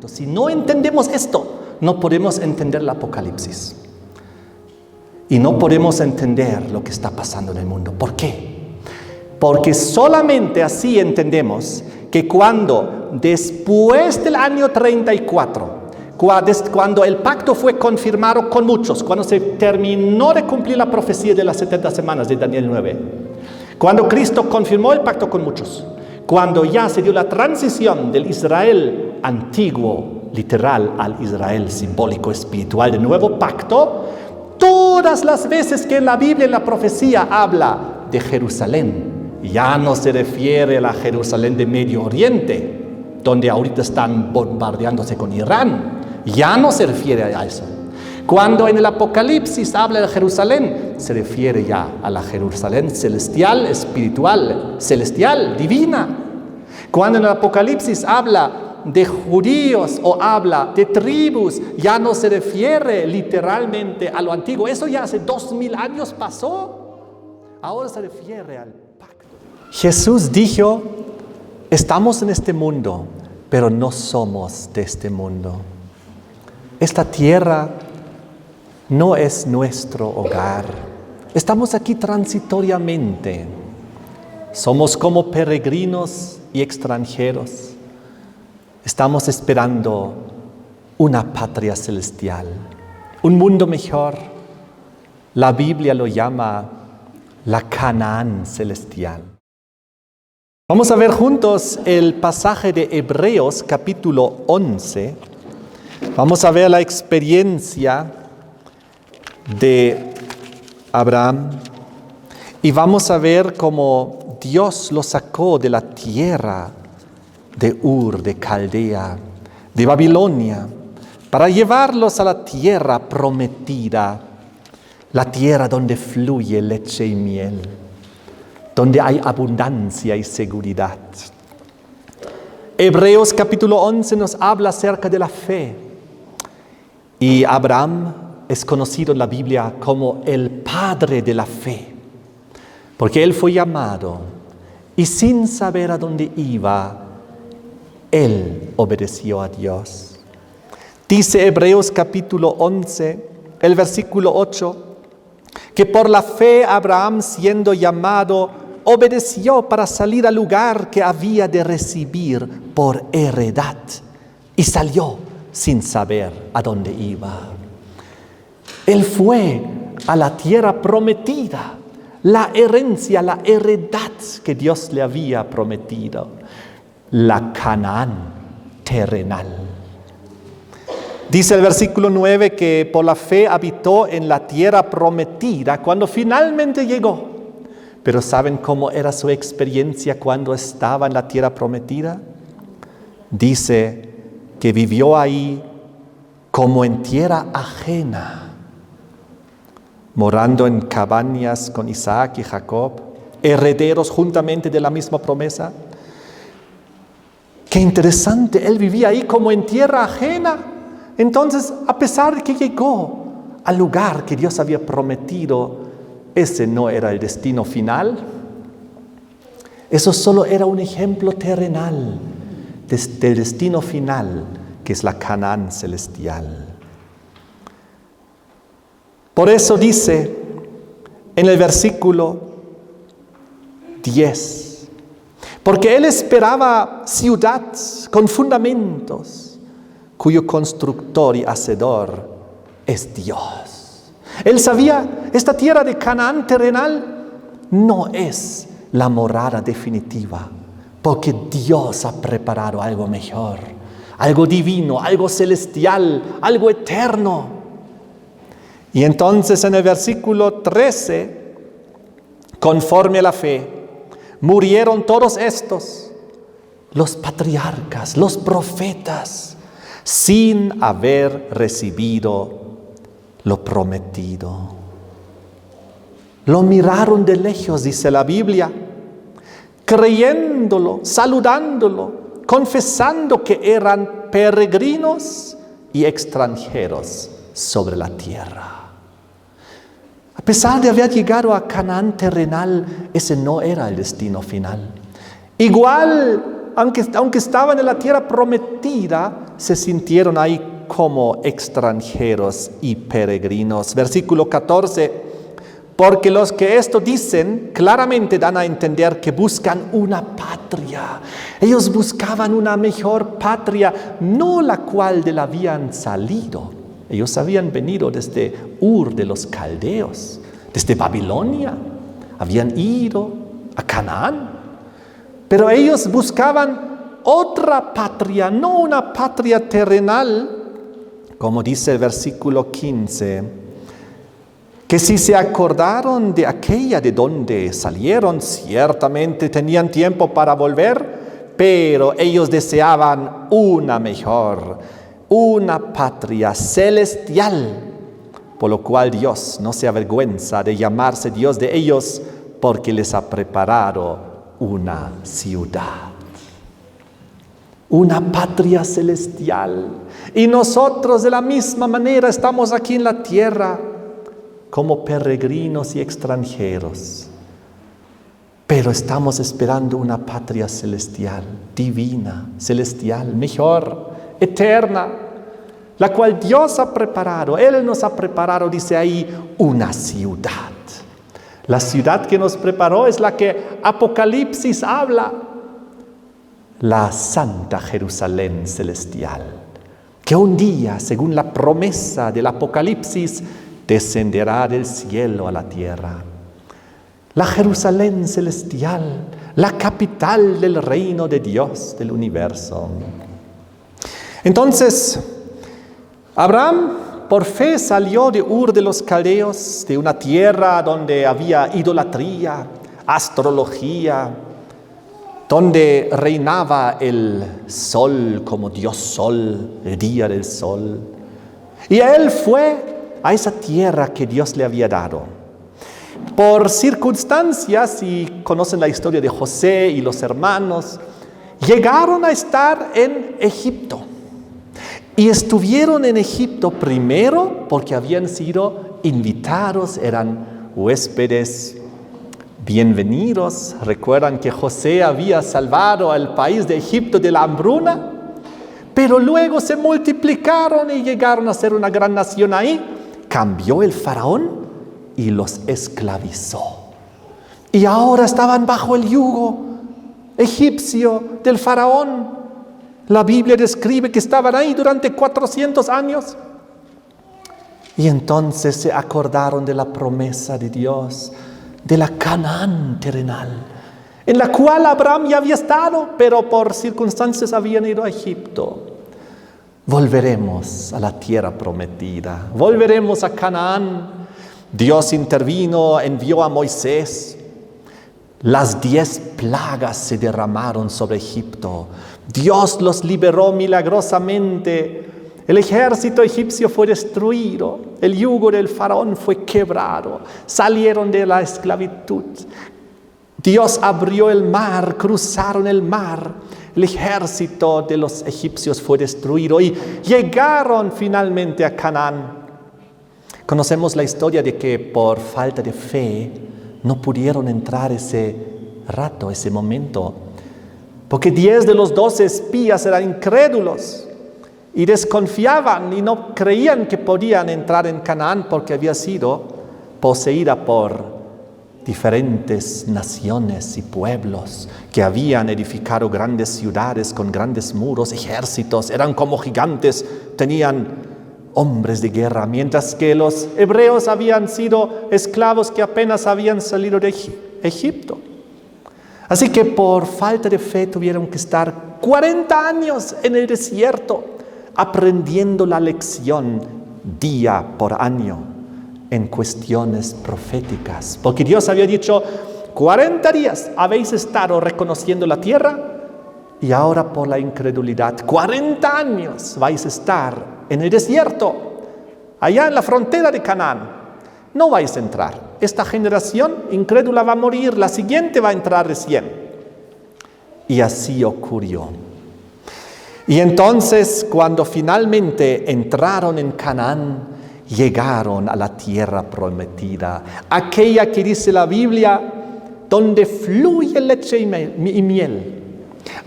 Si no entendemos esto, no podemos entender el Apocalipsis. Y no podemos entender lo que está pasando en el mundo. ¿Por qué? Porque solamente así entendemos que cuando después del año 34, cuando el pacto fue confirmado con muchos, cuando se terminó de cumplir la profecía de las 70 semanas de Daniel 9, cuando Cristo confirmó el pacto con muchos, cuando ya se dio la transición del Israel antiguo, literal, al Israel simbólico, espiritual, del nuevo pacto, todas las veces que en la Biblia, en la profecía, habla de Jerusalén, ya no se refiere a la Jerusalén de Medio Oriente, donde ahorita están bombardeándose con Irán. Ya no se refiere a eso. Cuando en el Apocalipsis habla de Jerusalén, se refiere ya a la Jerusalén celestial, espiritual, celestial, divina. Cuando en el Apocalipsis habla de judíos o habla de tribus, ya no se refiere literalmente a lo antiguo. Eso ya hace 2000 años pasó. Ahora se refiere al pacto. Jesús dijo, estamos en este mundo, pero no somos de este mundo. Esta tierra no es nuestro hogar. Estamos aquí transitoriamente. Somos como peregrinos y extranjeros. Estamos esperando una patria celestial, un mundo mejor. La Biblia lo llama la Canaán celestial. Vamos a ver juntos el pasaje de Hebreos capítulo 11. Vamos a ver la experiencia de Abraham y vamos a ver cómo Dios lo sacó de la tierra de Ur, de Caldea, de Babilonia, para llevarlos a la tierra prometida, la tierra donde fluye leche y miel, donde hay abundancia y seguridad. Hebreos capítulo 11 nos habla acerca de la fe. Y Abraham es conocido en la Biblia como el padre de la fe, porque él fue llamado y sin saber a dónde iba, él obedeció a Dios. Dice Hebreos capítulo 11, el versículo 8, que por la fe Abraham, siendo llamado, obedeció para salir al lugar que había de recibir por heredad y salió sin saber a dónde iba. Él fue a la tierra prometida, la herencia, la heredad que Dios le había prometido, la Canaán terrenal. Dice el versículo 9 que por la fe habitó en la tierra prometida cuando finalmente llegó. Pero ¿saben cómo era su experiencia cuando estaba en la tierra prometida? Dice que vivió ahí como en tierra ajena, morando en cabañas con Isaac y Jacob, herederos juntamente de la misma promesa. Qué interesante, él vivía ahí como en tierra ajena. Entonces, a pesar de que llegó al lugar que Dios había prometido, ese no era el destino final. Eso solo era un ejemplo terrenal del destino final, que es la Canaán celestial. Por eso dice en el versículo 10, porque él esperaba ciudad con fundamentos, cuyo constructor y hacedor es Dios. Él sabía, esta tierra de Canaán terrenal no es la morada definitiva, porque Dios ha preparado algo mejor, algo divino, algo celestial, algo eterno. Y entonces en el versículo 13, conforme a la fe, murieron todos estos, los patriarcas, los profetas, sin haber recibido lo prometido. Lo miraron de lejos, dice la Biblia, creyéndolo, saludándolo, confesando que eran peregrinos y extranjeros sobre la tierra. A pesar de haber llegado a Canaán terrenal, ese no era el destino final. Igual, aunque estaban en la tierra prometida, se sintieron ahí como extranjeros y peregrinos. Versículo 14. Porque los que esto dicen claramente dan a entender que buscan una patria. Ellos buscaban una mejor patria, no la cual de la habían salido. Ellos habían venido desde Ur de los Caldeos, desde Babilonia. Habían ido a Canaán. Pero ellos buscaban otra patria, no una patria terrenal, como dice el versículo 15. Que si se acordaron de aquella de donde salieron, ciertamente tenían tiempo para volver, pero ellos deseaban una mejor, una patria celestial, por lo cual Dios no se avergüenza de llamarse Dios de ellos, porque les ha preparado una ciudad. Una patria celestial. Y nosotros de la misma manera estamos aquí en la tierra, como peregrinos y extranjeros, pero estamos esperando una patria celestial, divina, celestial, mejor, eterna, la cual Dios ha preparado. Él nos ha preparado, dice ahí, una ciudad. La ciudad que nos preparó es la que Apocalipsis habla, la Santa Jerusalén celestial, que un día, según la promesa del Apocalipsis, descenderá del cielo a la tierra. La Jerusalén celestial, la capital del reino de Dios, del universo. Entonces, Abraham por fe salió de Ur de los Caldeos, de una tierra donde había idolatría, astrología, donde reinaba el sol como Dios sol, el día del sol. Y él fue a esa tierra que Dios le había dado. Por circunstancias, y conocen la historia de José y los hermanos, llegaron a estar en Egipto. Y estuvieron en Egipto primero porque habían sido invitados, eran huéspedes bienvenidos. Recuerdan que José había salvado al país de Egipto de la hambruna, pero luego se multiplicaron y llegaron a ser una gran nación ahí. Cambió el faraón y los esclavizó. Y ahora estaban bajo el yugo egipcio del faraón. La Biblia describe que estaban ahí durante 400 años. Y entonces se acordaron de la promesa de Dios, de la Canaán terrenal, en la cual Abraham ya había estado, pero por circunstancias habían ido a Egipto. Volveremos a la tierra prometida, volveremos a Canaán. Dios intervino, envió a Moisés. Las 10 plagas se derramaron sobre Egipto. Dios los liberó milagrosamente. El ejército egipcio fue destruido. El yugo del faraón fue quebrado. Salieron de la esclavitud. Dios abrió el mar, cruzaron el mar. El ejército de los egipcios fue destruido y llegaron finalmente a Canaán. Conocemos la historia de que por falta de fe no pudieron entrar ese rato, ese momento, porque 10 de los 12 espías eran incrédulos y desconfiaban y no creían que podían entrar en Canaán porque había sido poseída por diferentes naciones y pueblos que habían edificado grandes ciudades con grandes muros, ejércitos, eran como gigantes, tenían hombres de guerra, mientras que los hebreos habían sido esclavos que apenas habían salido de Egipto. Así que por falta de fe tuvieron que estar 40 años en el desierto, aprendiendo la lección día por año en cuestiones proféticas. Porque Dios había dicho, 40 días habéis estado reconociendo la tierra y ahora por la incredulidad, 40 años vais a estar en el desierto, allá en la frontera de Canaán. No vais a entrar. Esta generación incrédula va a morir, la siguiente va a entrar recién. Y así ocurrió. Y entonces, cuando finalmente entraron en Canaán, llegaron a la tierra prometida, aquella que dice la Biblia, donde fluye leche y miel.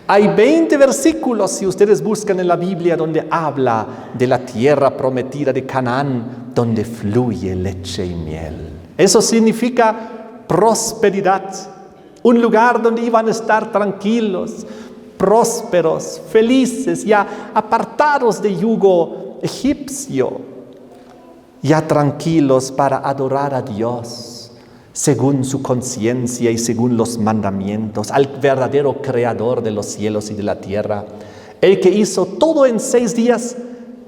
Hay 20 versículos, si ustedes buscan en la Biblia, donde habla de la tierra prometida de Canaán, donde fluye leche y miel. Eso significa prosperidad, un lugar donde iban a estar tranquilos, prósperos, felices, ya apartados de yugo egipcio, ya tranquilos para adorar a Dios según su conciencia y según los mandamientos, al verdadero creador de los cielos y de la tierra, el que hizo todo en 6 días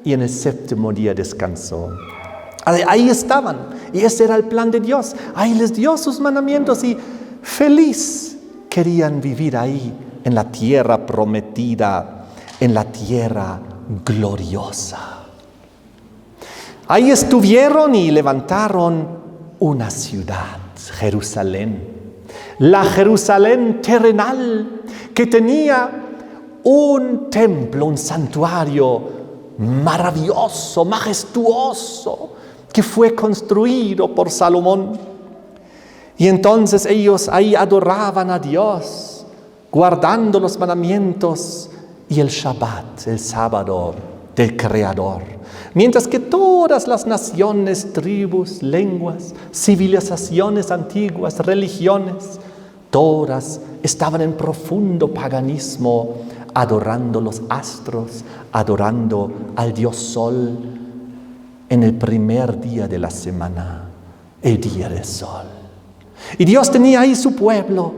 y en el 7º día descansó. Ahí estaban, y ese era el plan de Dios. Ahí les dio sus mandamientos y feliz querían vivir ahí, en la tierra prometida, en la tierra gloriosa. Ahí estuvieron y levantaron una ciudad, Jerusalén, la Jerusalén terrenal, que tenía un templo, un santuario maravilloso, majestuoso, que fue construido por Salomón. Y entonces ellos ahí adoraban a Dios, guardando los mandamientos y el Shabbat, el sábado del Creador. Mientras que todas las naciones, tribus, lenguas, civilizaciones antiguas, religiones, todas estaban en profundo paganismo, adorando los astros, adorando al Dios Sol en el primer día de la semana, el día del sol. Y Dios tenía ahí su pueblo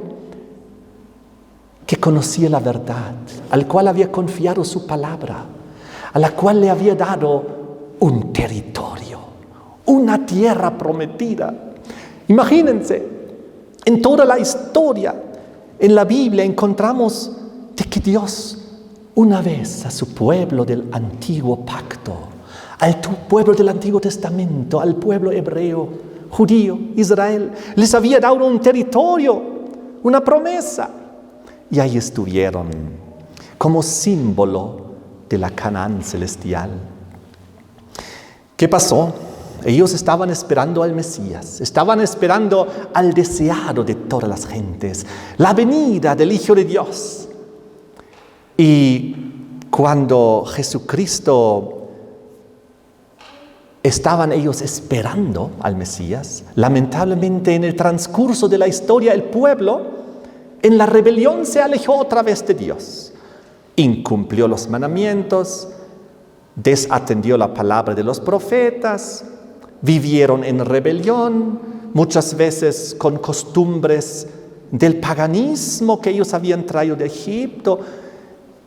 que conocía la verdad, al cual había confiado su palabra, a la cual le había dado un territorio, una tierra prometida. Imagínense, en toda la historia, en la Biblia encontramos de que Dios una vez a su pueblo del antiguo pacto, al pueblo del Antiguo Testamento, al pueblo hebreo, judío, Israel, les había dado un territorio, una promesa. Y ahí estuvieron como símbolo de la Canaán celestial. ¿Qué pasó? Ellos estaban esperando al Mesías, estaban esperando al deseado de todas las gentes, la venida del Hijo de Dios. Y cuando Jesucristo estaban ellos esperando al Mesías, lamentablemente en el transcurso de la historia el pueblo en la rebelión se alejó otra vez de Dios, incumplió los mandamientos, desatendió la palabra de los profetas, vivieron en rebelión, muchas veces con costumbres del paganismo que ellos habían traído de Egipto,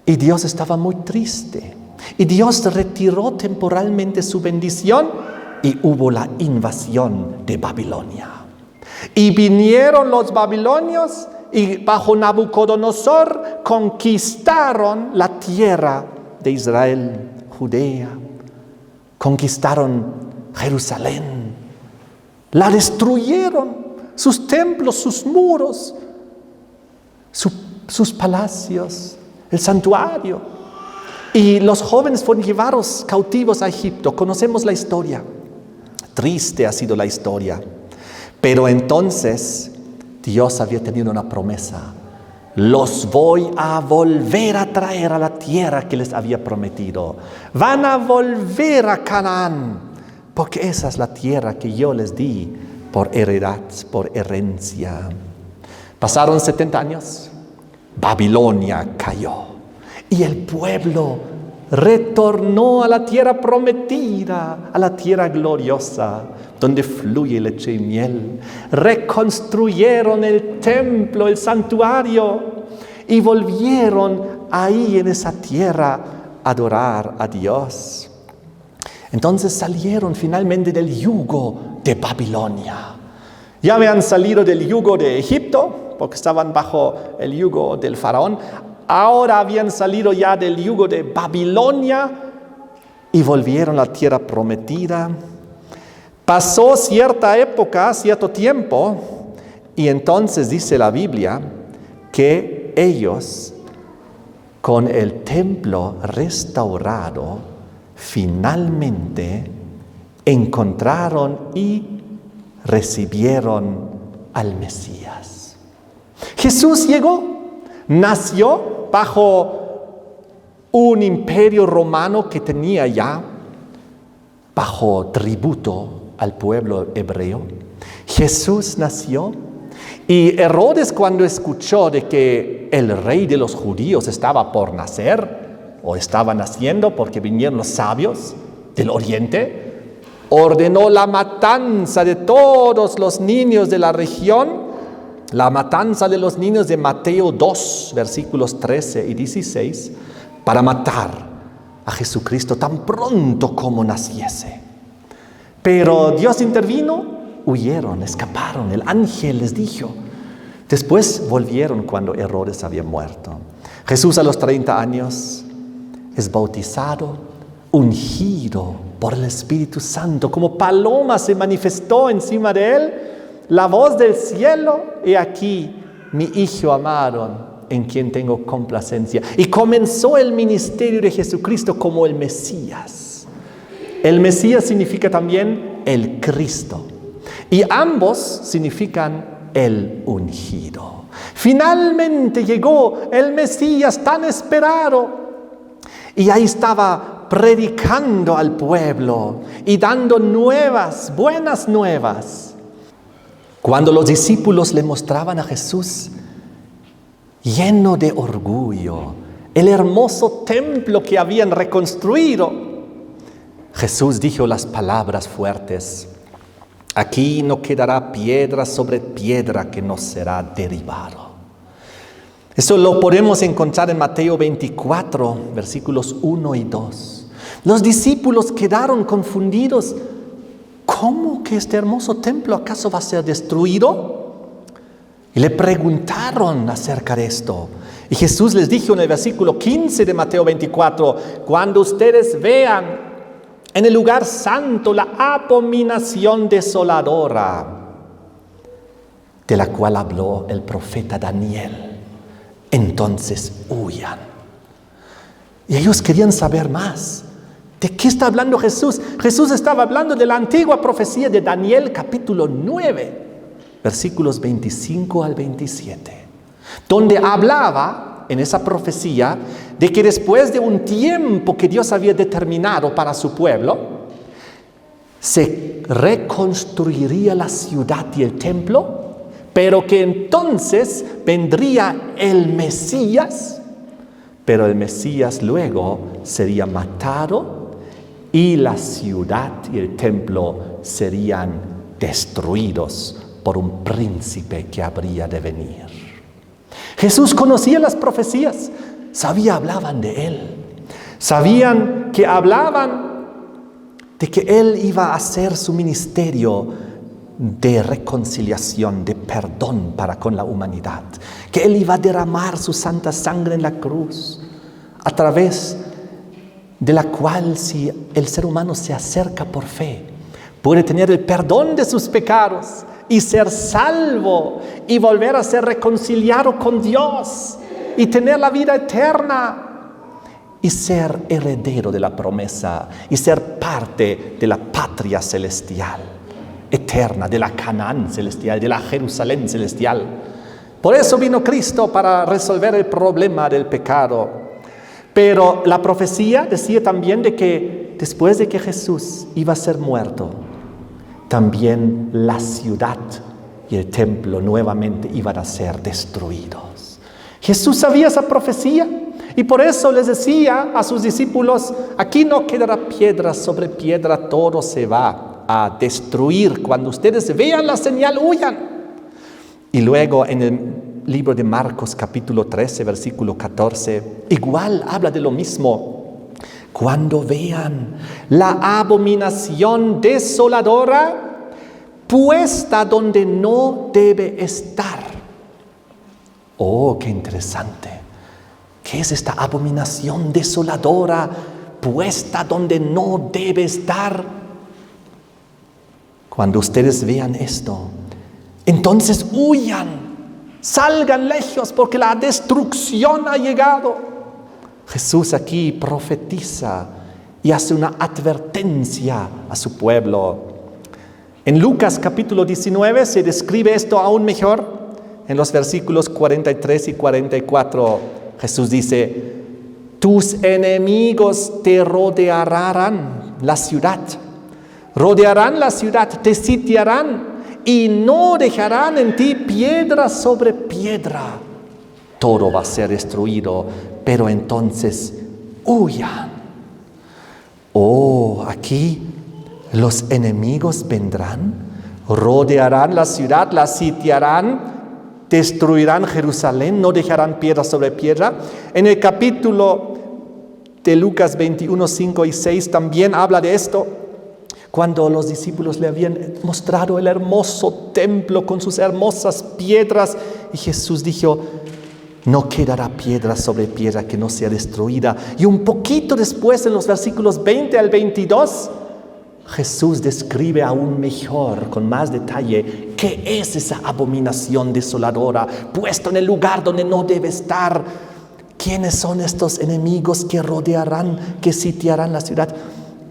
y Dios estaba muy triste. Y Dios retiró temporalmente su bendición y hubo la invasión de Babilonia. Y vinieron los babilonios y bajo Nabucodonosor conquistaron la tierra de Israel, Judea. Conquistaron Jerusalén. La destruyeron, sus templos, sus muros, sus palacios, el santuario. Y los jóvenes fueron llevados cautivos a Egipto. Conocemos la historia. Triste ha sido la historia. Pero entonces Dios había tenido una promesa. Los voy a volver a traer a la tierra que les había prometido. Van a volver a Canaán, porque esa es la tierra que yo les di por heredad, por herencia. Pasaron 70 años. Babilonia cayó. Y el pueblo retornó a la tierra prometida, a la tierra gloriosa, donde fluye leche y miel. Reconstruyeron el templo, el santuario, y volvieron ahí en esa tierra a adorar a Dios. Entonces salieron finalmente del yugo de Babilonia. Ya habían salido del yugo de Egipto, porque estaban bajo el yugo del faraón. Ahora habían salido ya del yugo de Babilonia y volvieron a la tierra prometida. Pasó cierta época, cierto tiempo, y entonces dice la Biblia que ellos, con el templo restaurado, finalmente encontraron y recibieron al Mesías. Jesús llegó, nació, bajo un imperio romano que tenía ya bajo tributo al pueblo hebreo. Jesús nació y Herodes, cuando escuchó de que el rey de los judíos estaba por nacer o estaba naciendo porque vinieron los sabios del oriente, ordenó la matanza de todos los niños de la región, la matanza de los niños de Mateo 2, versículos 13 y 16, para matar a Jesucristo tan pronto como naciese. Pero Dios intervino, huyeron, escaparon, el ángel les dijo. Después volvieron cuando Herodes había muerto. Jesús a los 30 años es bautizado, ungido por el Espíritu Santo. Como paloma se manifestó encima de él la voz del cielo: he aquí mi Hijo amado, en quien tengo complacencia. Y comenzó el ministerio de Jesucristo como el Mesías. El Mesías significa también el Cristo. Y ambos significan el ungido. Finalmente llegó el Mesías tan esperado. Y ahí estaba predicando al pueblo y dando buenas nuevas. Cuando los discípulos le mostraban a Jesús, lleno de orgullo, el hermoso templo que habían reconstruido, Jesús dijo las palabras fuertes: aquí no quedará piedra sobre piedra que no será derribado. Eso lo podemos encontrar en Mateo 24, versículos 1 y 2. Los discípulos quedaron confundidos. ¿Cómo que este hermoso templo acaso va a ser destruido? Y le preguntaron acerca de esto. Y Jesús les dijo en el versículo 15 de Mateo 24: cuando ustedes vean en el lugar santo la abominación desoladora, de la cual habló el profeta Daniel, entonces huyan. Y ellos querían saber más. ¿De qué está hablando Jesús? Jesús estaba hablando de la antigua profecía de Daniel capítulo 9, versículos 25 al 27, donde hablaba en esa profecía de que después de un tiempo que Dios había determinado para su pueblo, se reconstruiría la ciudad y el templo, pero que entonces vendría el Mesías, pero el Mesías luego sería matado y la ciudad y el templo serían destruidos por un príncipe que habría de venir. Jesús conocía las profecías, hablaban de Él, sabían que hablaban de que Él iba a hacer su ministerio de reconciliación, de perdón para con la humanidad, que Él iba a derramar su santa sangre en la cruz, a través de la cual, si el ser humano se acerca por fe, puede tener el perdón de sus pecados y ser salvo y volver a ser reconciliado con Dios y tener la vida eterna y ser heredero de la promesa y ser parte de la patria celestial eterna, de la Canaán celestial, de la Jerusalén celestial. Por eso vino Cristo, para resolver el problema del pecado. Pero la profecía decía también de que después de que Jesús iba a ser muerto, también la ciudad y el templo nuevamente iban a ser destruidos. Jesús sabía esa profecía y por eso les decía a sus discípulos: aquí no quedará piedra sobre piedra, todo se va a destruir. Cuando ustedes vean la señal, huyan. Y luego en el libro de Marcos capítulo 13, versículo 14, igual habla de lo mismo. Cuando vean la abominación desoladora puesta donde no debe estar. Oh, qué interesante. ¿Qué es esta abominación desoladora puesta donde no debe estar? Cuando ustedes vean esto, entonces huyan. Salgan lejos porque la destrucción ha llegado. Jesús aquí profetiza y hace una advertencia a su pueblo. En Lucas capítulo 19 se describe esto aún mejor. En los versículos 43 y 44 Jesús dice, tus enemigos te rodearán la ciudad, te sitiarán y no dejarán en ti piedra sobre piedra. Todo va a ser destruido, pero entonces huyan. Aquí los enemigos vendrán, rodearán la ciudad, la sitiarán, destruirán Jerusalén, no dejarán piedra sobre piedra. En el capítulo de Lucas 21, 5 y 6 también habla de esto. Cuando los discípulos le habían mostrado el hermoso templo con sus hermosas piedras, y Jesús dijo, no quedará piedra sobre piedra que no sea destruida. Y un poquito después, en los versículos 20 al 22, Jesús describe aún mejor, con más detalle, qué es esa abominación desoladora, puesto en el lugar donde no debe estar. ¿Quiénes son estos enemigos que rodearán, que sitiarán la ciudad?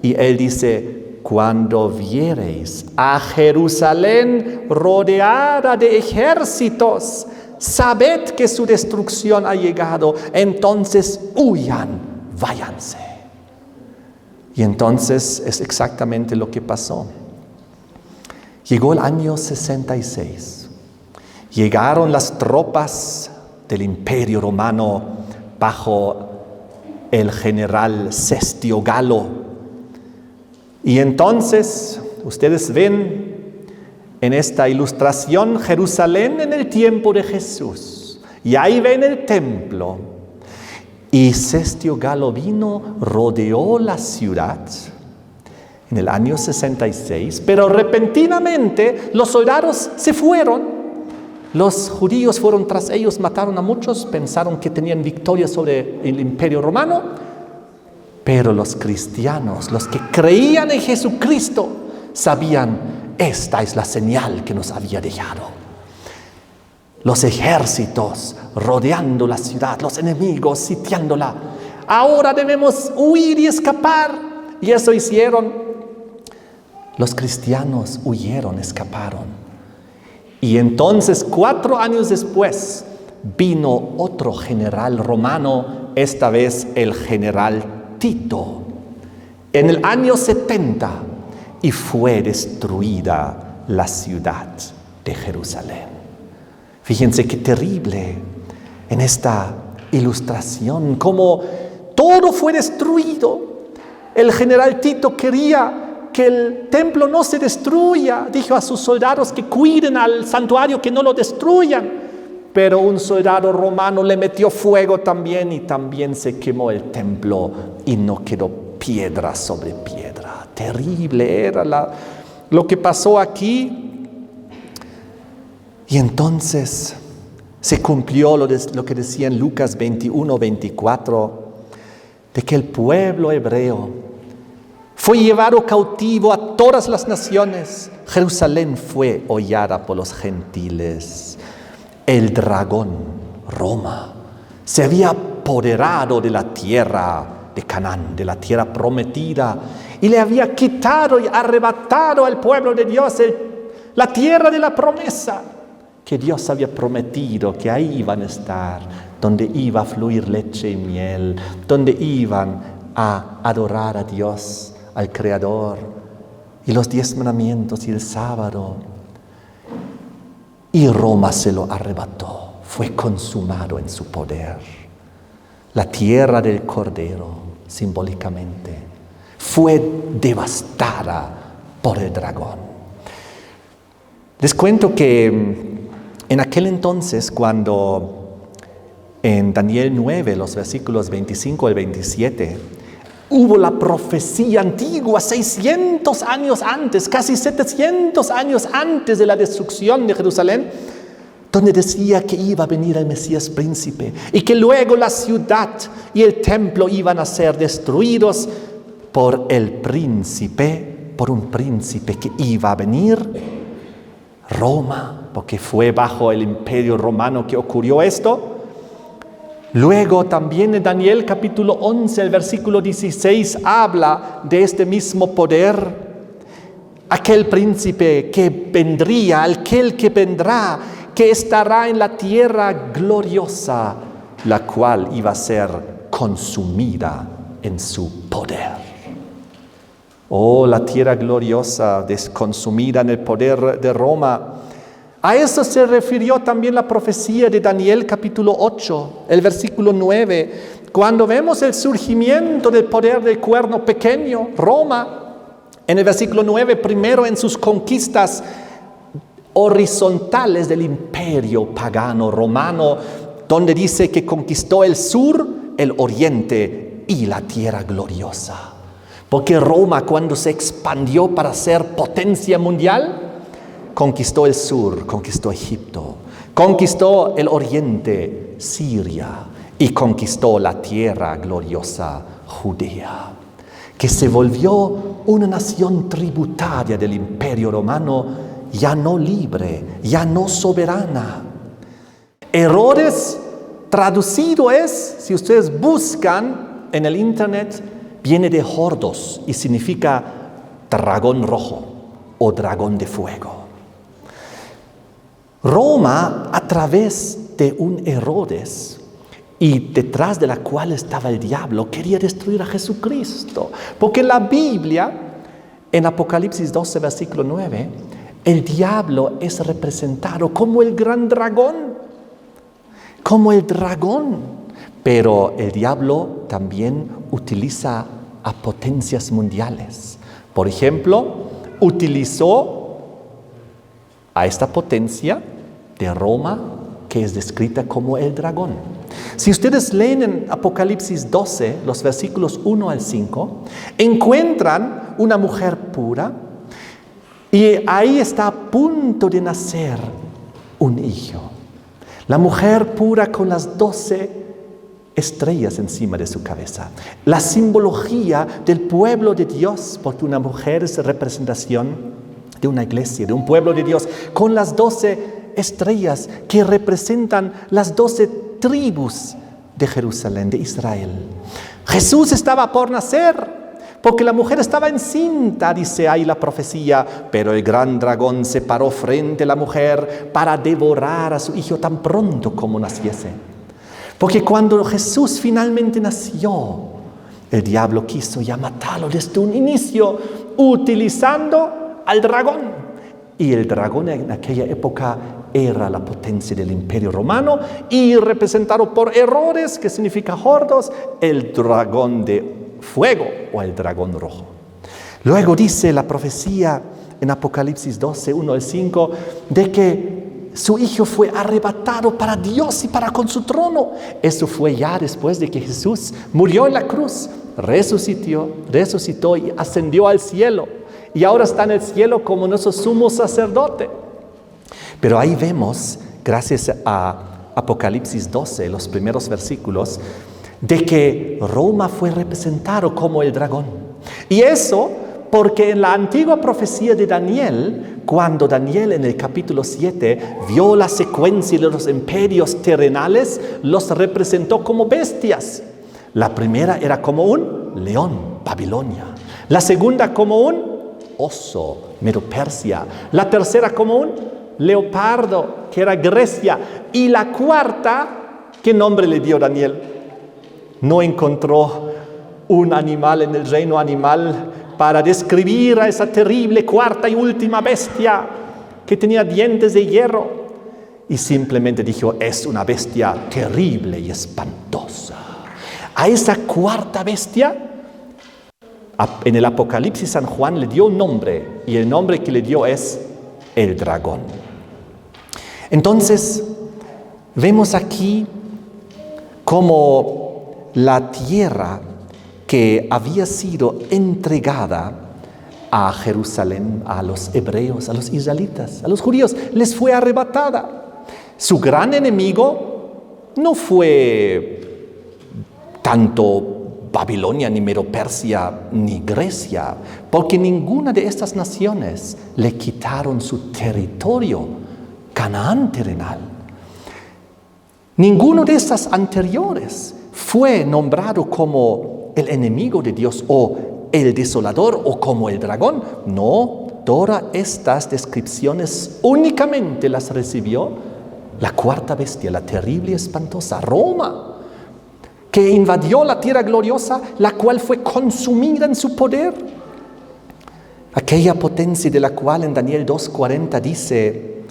Y Él dice, cuando viereis a Jerusalén rodeada de ejércitos, sabed que su destrucción ha llegado, entonces huyan, váyanse. Y entonces es exactamente lo que pasó. Llegó el año 66. Llegaron las tropas del Imperio Romano bajo el general Sestio Galo. Y entonces, ustedes ven en esta ilustración Jerusalén en el tiempo de Jesús. Y ahí ven el templo. Y Sestio Galo vino, rodeó la ciudad en el año 66, pero repentinamente los soldados se fueron. Los judíos fueron tras ellos, mataron a muchos, pensaron que tenían victoria sobre el Imperio Romano, pero los cristianos, los que creían en Jesucristo, sabían, esta es la señal que nos había dejado. Los ejércitos rodeando la ciudad, los enemigos sitiándola. Ahora debemos huir y escapar. Y eso hicieron. Los cristianos huyeron, escaparon. Y entonces 4 años después vino otro general romano, esta vez el general Tito, en el año 70, y fue destruida la ciudad de Jerusalén. Fíjense qué terrible en esta ilustración, cómo todo fue destruido. El general Tito quería que el templo no se destruya. Dijo a sus soldados que cuiden al santuario, que no lo destruyan. Pero un soldado romano le metió fuego también y también se quemó el templo y no quedó piedra sobre piedra. Terrible era lo que pasó aquí. Y entonces se cumplió lo que decía en Lucas 21, 24, de que el pueblo hebreo fue llevado cautivo a todas las naciones. Jerusalén fue hollada por los gentiles. El dragón, Roma, se había apoderado de la tierra de Canaán, de la tierra prometida, y le había quitado y arrebatado al pueblo de Dios la tierra de la promesa, que Dios había prometido que ahí iban a estar, donde iba a fluir leche y miel, donde iban a adorar a Dios, al Creador, y los 10 mandamientos y el sábado. Y Roma se lo arrebató, fue consumado en su poder. La tierra del Cordero, simbólicamente, fue devastada por el dragón. Les cuento que en aquel entonces, cuando en Daniel 9, los versículos 25 al 27, hubo la profecía antigua 600 años antes, casi 700 años antes de la destrucción de Jerusalén, donde decía que iba a venir el Mesías príncipe y que luego la ciudad y el templo iban a ser destruidos por un príncipe que iba a venir, Roma, porque fue bajo el Imperio Romano que ocurrió esto. Luego también en Daniel capítulo 11, el versículo 16, habla de este mismo poder. Aquel príncipe que vendría, aquel que vendrá, que estará en la tierra gloriosa la cual iba a ser consumida en su poder. Oh, la tierra gloriosa, consumida en el poder de Roma. A eso se refirió también la profecía de Daniel capítulo 8, el versículo 9, cuando vemos el surgimiento del poder del cuerno pequeño, Roma. En el versículo 9, primero en sus conquistas horizontales del imperio pagano romano, donde dice que conquistó el sur, el oriente y la tierra gloriosa. Porque Roma, cuando se expandió para ser potencia mundial, conquistó el sur, conquistó Egipto, conquistó el oriente, Siria, y conquistó la tierra gloriosa, Judea, que se volvió una nación tributaria del imperio romano, ya no libre, ya no soberana. Herodes, traducido es, si ustedes buscan en el internet, viene de Hordos y significa dragón rojo o dragón de fuego. Roma, a través de un Herodes y detrás de la cual estaba el diablo, quería destruir a Jesucristo. Porque en la Biblia, en Apocalipsis 12, versículo 9, el diablo es representado como el gran dragón, como el dragón. Pero el diablo también utiliza a potencias mundiales. Por ejemplo, utilizó a esta potencia de Roma, que es descrita como el dragón. Si ustedes leen en Apocalipsis 12, los versículos 1 al 5, encuentran una mujer pura y ahí está a punto de nacer un hijo. La mujer pura con las 12 estrellas encima de su cabeza. La simbología del pueblo de Dios, porque una mujer es representación de una iglesia, de un pueblo de Dios, con las 12 estrellas que representan las 12 tribus de Jerusalén, de Israel. Jesús estaba por nacer, porque la mujer estaba encinta, dice ahí la profecía, pero el gran dragón se paró frente a la mujer para devorar a su hijo tan pronto como naciese. Porque cuando Jesús finalmente nació, el diablo quiso ya matarlo desde un inicio, utilizando al dragón. Y el dragón en aquella época era la potencia del imperio romano y representado por Herodes, que significa Hordos, el dragón de fuego o el dragón rojo. Luego dice la profecía en Apocalipsis 12, 1 al 5, de que su hijo fue arrebatado para Dios y para con su trono. Eso fue ya después de que Jesús murió en la cruz, resucitó y ascendió al cielo. Y ahora está en el cielo como nuestro sumo sacerdote. Pero ahí vemos, gracias a Apocalipsis 12, los primeros versículos, de que Roma fue representado como el dragón. Y eso porque en la antigua profecía de Daniel, cuando Daniel en el capítulo 7 vio la secuencia de los imperios terrenales, los representó como bestias. La primera era como un león, Babilonia. La segunda como un oso, Medo-Persia. La tercera como un leopardo, que era Grecia. Y la cuarta, ¿qué nombre le dio Daniel? No encontró un animal en el reino animal para describir a esa terrible cuarta y última bestia que tenía dientes de hierro. Y simplemente dijo, es una bestia terrible y espantosa. A esa cuarta bestia, en el Apocalipsis San Juan le dio un nombre, y el nombre que le dio es el dragón. Entonces, vemos aquí cómo la tierra que había sido entregada a Jerusalén, a los hebreos, a los israelitas, a los judíos, les fue arrebatada. Su gran enemigo no fue tanto Babilonia, ni Medo-Persia, ni Grecia, porque ninguna de estas naciones le quitaron su territorio, Canaán terrenal. Ninguno de estas anteriores fue nombrado como el enemigo de Dios o el desolador o como el dragón. No, todas estas descripciones únicamente las recibió la cuarta bestia, la terrible y espantosa Roma. que invadió la tierra gloriosa, la cual fue consumida en su poder. Aquella potencia de la cual en Daniel 2:40 dice,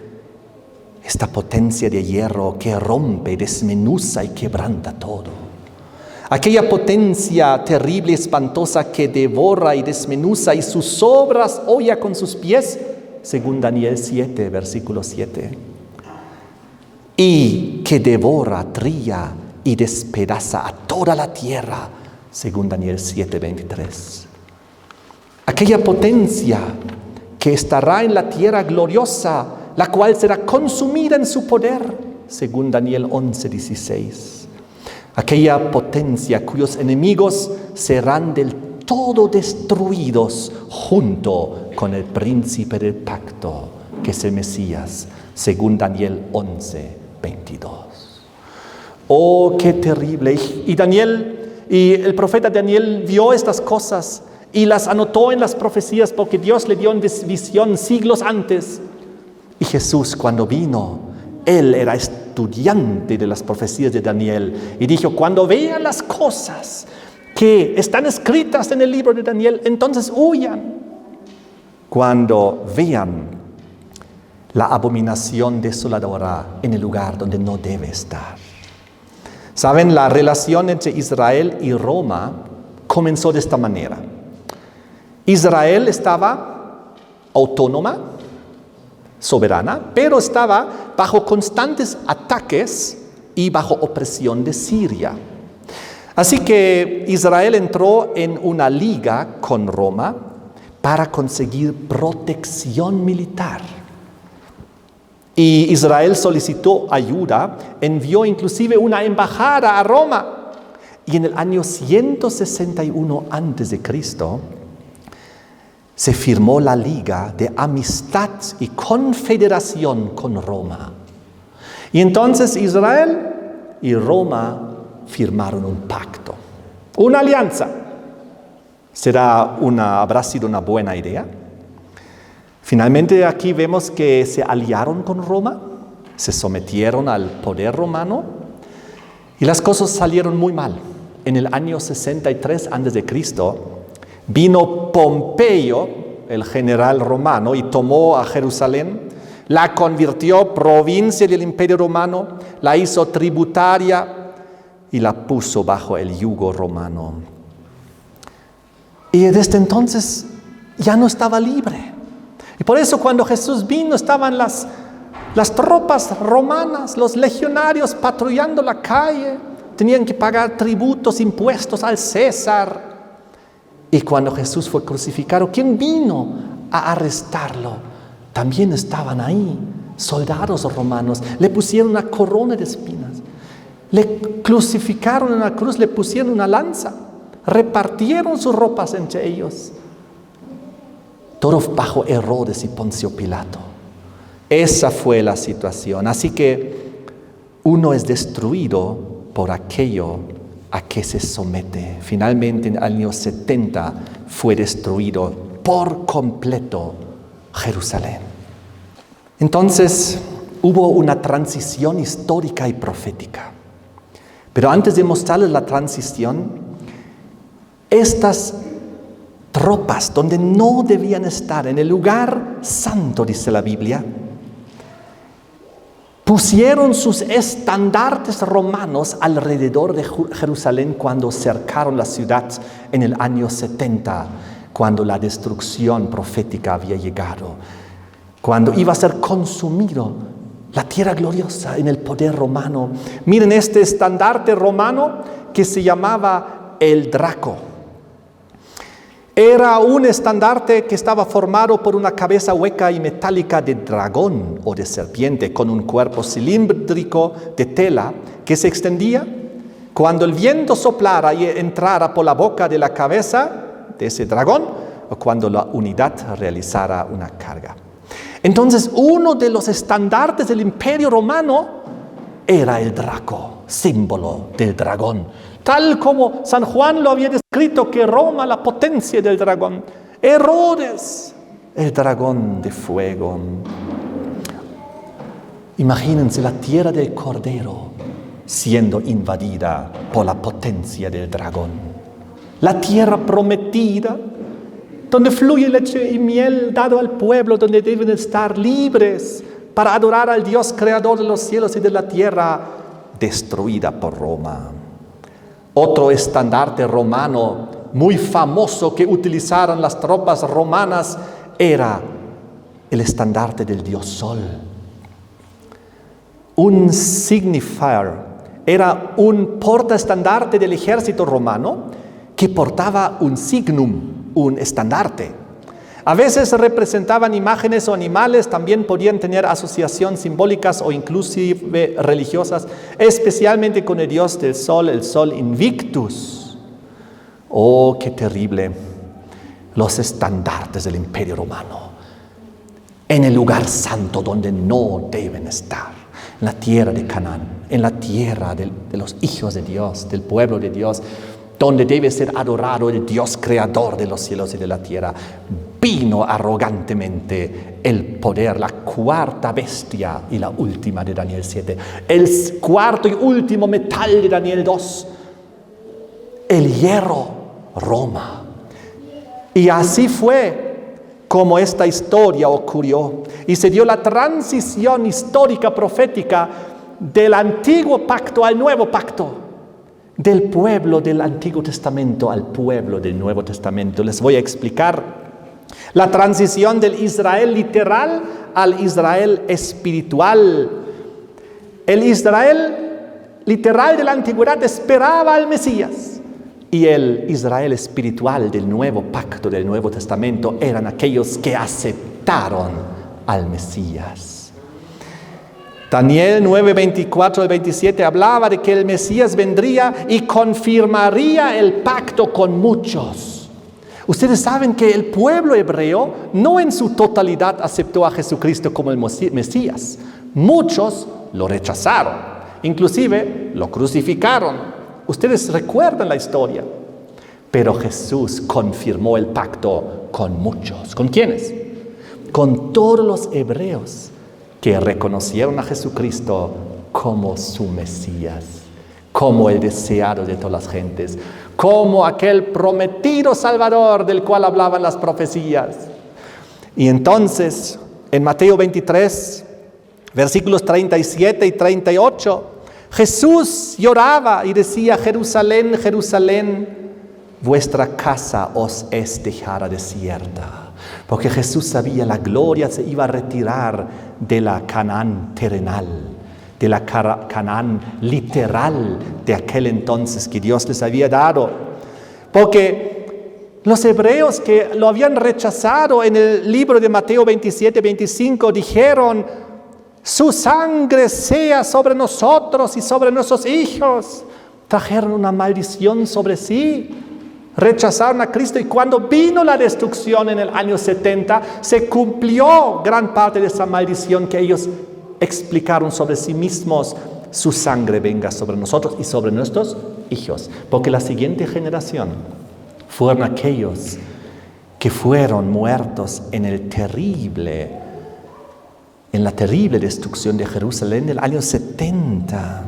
esta potencia de hierro que rompe, desmenuza y quebranta todo. Aquella potencia terrible y espantosa que devora y desmenuza y sus obras holla con sus pies, según Daniel 7, versículo 7. Y que devora, trilla y despedaza a toda la tierra, según Daniel 7, 23. Aquella potencia que estará en la tierra gloriosa, la cual será consumida en su poder, según Daniel 11, 16. Aquella potencia cuyos enemigos serán del todo destruidos junto con el príncipe del pacto, que es el Mesías, según Daniel 11, 22. Oh, qué terrible. Y el profeta Daniel vio estas cosas y las anotó en las profecías porque Dios le dio en visión siglos antes. Y Jesús, cuando vino, Él era estudiante de las profecías de Daniel y dijo, cuando vean las cosas que están escritas en el libro de Daniel, entonces huyan. Cuando vean la abominación desoladora en el lugar donde no debe estar. Saben, la relación entre Israel y Roma comenzó de esta manera. Israel estaba autónoma, soberana, pero estaba bajo constantes ataques y bajo opresión de Siria. Así que Israel entró en una liga con Roma para conseguir protección militar. Y Israel solicitó ayuda, envió inclusive una embajada a Roma. Y en el año 161 a.C., se firmó la liga de amistad y confederación con Roma. Y entonces Israel y Roma firmaron un pacto, una alianza. ¿Habrá sido una buena idea? Finalmente aquí vemos que se aliaron con Roma, se sometieron al poder romano y las cosas salieron muy mal. En el año 63 a.C., vino Pompeyo, el general romano, y tomó a Jerusalén, la convirtió provincia del Imperio Romano, la hizo tributaria y la puso bajo el yugo romano. Y desde entonces ya no estaba libre. Y por eso cuando Jesús vino estaban las tropas romanas, los legionarios patrullando la calle, tenían que pagar tributos, impuestos al César. Y cuando Jesús fue crucificado, ¿quién vino a arrestarlo? También estaban ahí soldados romanos. Le pusieron una corona de espinas. Le crucificaron en la cruz, le pusieron una lanza. Repartieron sus ropas entre ellos. Todo bajo Herodes y Poncio Pilato. Esa fue la situación. Así que uno es destruido por aquello a que se somete. Finalmente en el año 70 fue destruido por completo Jerusalén. Entonces hubo una transición histórica y profética. Pero antes de mostrarles la transición, estas tropas donde no debían estar, en el lugar santo, dice la Biblia, pusieron sus estandartes romanos alrededor de Jerusalén cuando cercaron la ciudad en el año 70, cuando la destrucción profética había llegado, cuando iba a ser consumido la tierra gloriosa en el poder romano. Miren este estandarte romano que se llamaba el Draco. Era un estandarte que estaba formado por una cabeza hueca y metálica de dragón o de serpiente con un cuerpo cilíndrico de tela que se extendía. Cuando el viento soplara y entrara por la boca de la cabeza de ese dragón o cuando la unidad realizara una carga. Entonces uno de los estandartes del Imperio Romano era el Draco, símbolo del dragón. Tal como San Juan lo había descrito, que Roma, la potencia del dragón. Herodes, el dragón de fuego. Imagínense la tierra del Cordero, siendo invadida por la potencia del dragón. La tierra prometida, donde fluye leche y miel, dado al pueblo, donde deben estar libres para adorar al Dios creador de los cielos y de la tierra, destruida por Roma. Otro estandarte romano muy famoso que utilizaron las tropas romanas era el estandarte del dios Sol. Un signifier era un portaestandarte del ejército romano que portaba un signum, un estandarte. A veces representaban imágenes o animales, también podían tener asociaciones simbólicas o inclusive religiosas, especialmente con el dios del sol, el sol Invictus. Oh, qué terrible, los estandartes del Imperio Romano, en el lugar santo donde no deben estar, en la tierra de Canaán, en la tierra de los hijos de Dios, del pueblo de Dios, donde debe ser adorado el Dios creador de los cielos y de la tierra. Vino arrogantemente el poder, la cuarta bestia y la última de Daniel 7, el cuarto y último metal de Daniel 2, el hierro, Roma. Y así fue como esta historia ocurrió y se dio la transición histórica profética del antiguo pacto al nuevo pacto, del pueblo del Antiguo Testamento al pueblo del Nuevo Testamento. Les voy a explicar la transición del Israel literal al Israel espiritual. El Israel literal de la antigüedad esperaba al Mesías, y el Israel espiritual del nuevo pacto, del Nuevo Testamento, eran aquellos que aceptaron al Mesías. Daniel 9, 24 al 27 hablaba de que el Mesías vendría y confirmaría el pacto con muchos. Ustedes saben que el pueblo hebreo no en su totalidad aceptó a Jesucristo como el Mesías. Muchos lo rechazaron, inclusive lo crucificaron. Ustedes recuerdan la historia. Pero Jesús confirmó el pacto con muchos. ¿Con quiénes? Con todos los hebreos que reconocieron a Jesucristo como su Mesías, como el deseado de todas las gentes, como aquel prometido Salvador del cual hablaban las profecías. Y entonces, en Mateo 23, versículos 37 y 38, Jesús lloraba y decía: Jerusalén, Jerusalén, vuestra casa os es dejada desierta. Porque Jesús sabía la gloria se iba a retirar de la Canaán terrenal, de la Canaán literal de aquel entonces que Dios les había dado. Porque los hebreos que lo habían rechazado en el libro de Mateo 27, 25 dijeron: su sangre sea sobre nosotros y sobre nuestros hijos. Trajeron una maldición sobre sí. Rechazaron a Cristo, y cuando vino la destrucción en el año 70, se cumplió gran parte de esa maldición que ellos explicaron sobre sí mismos. Su sangre venga sobre nosotros y sobre nuestros hijos, porque la siguiente generación fueron aquellos que fueron muertos en la terrible destrucción de Jerusalén del año 70.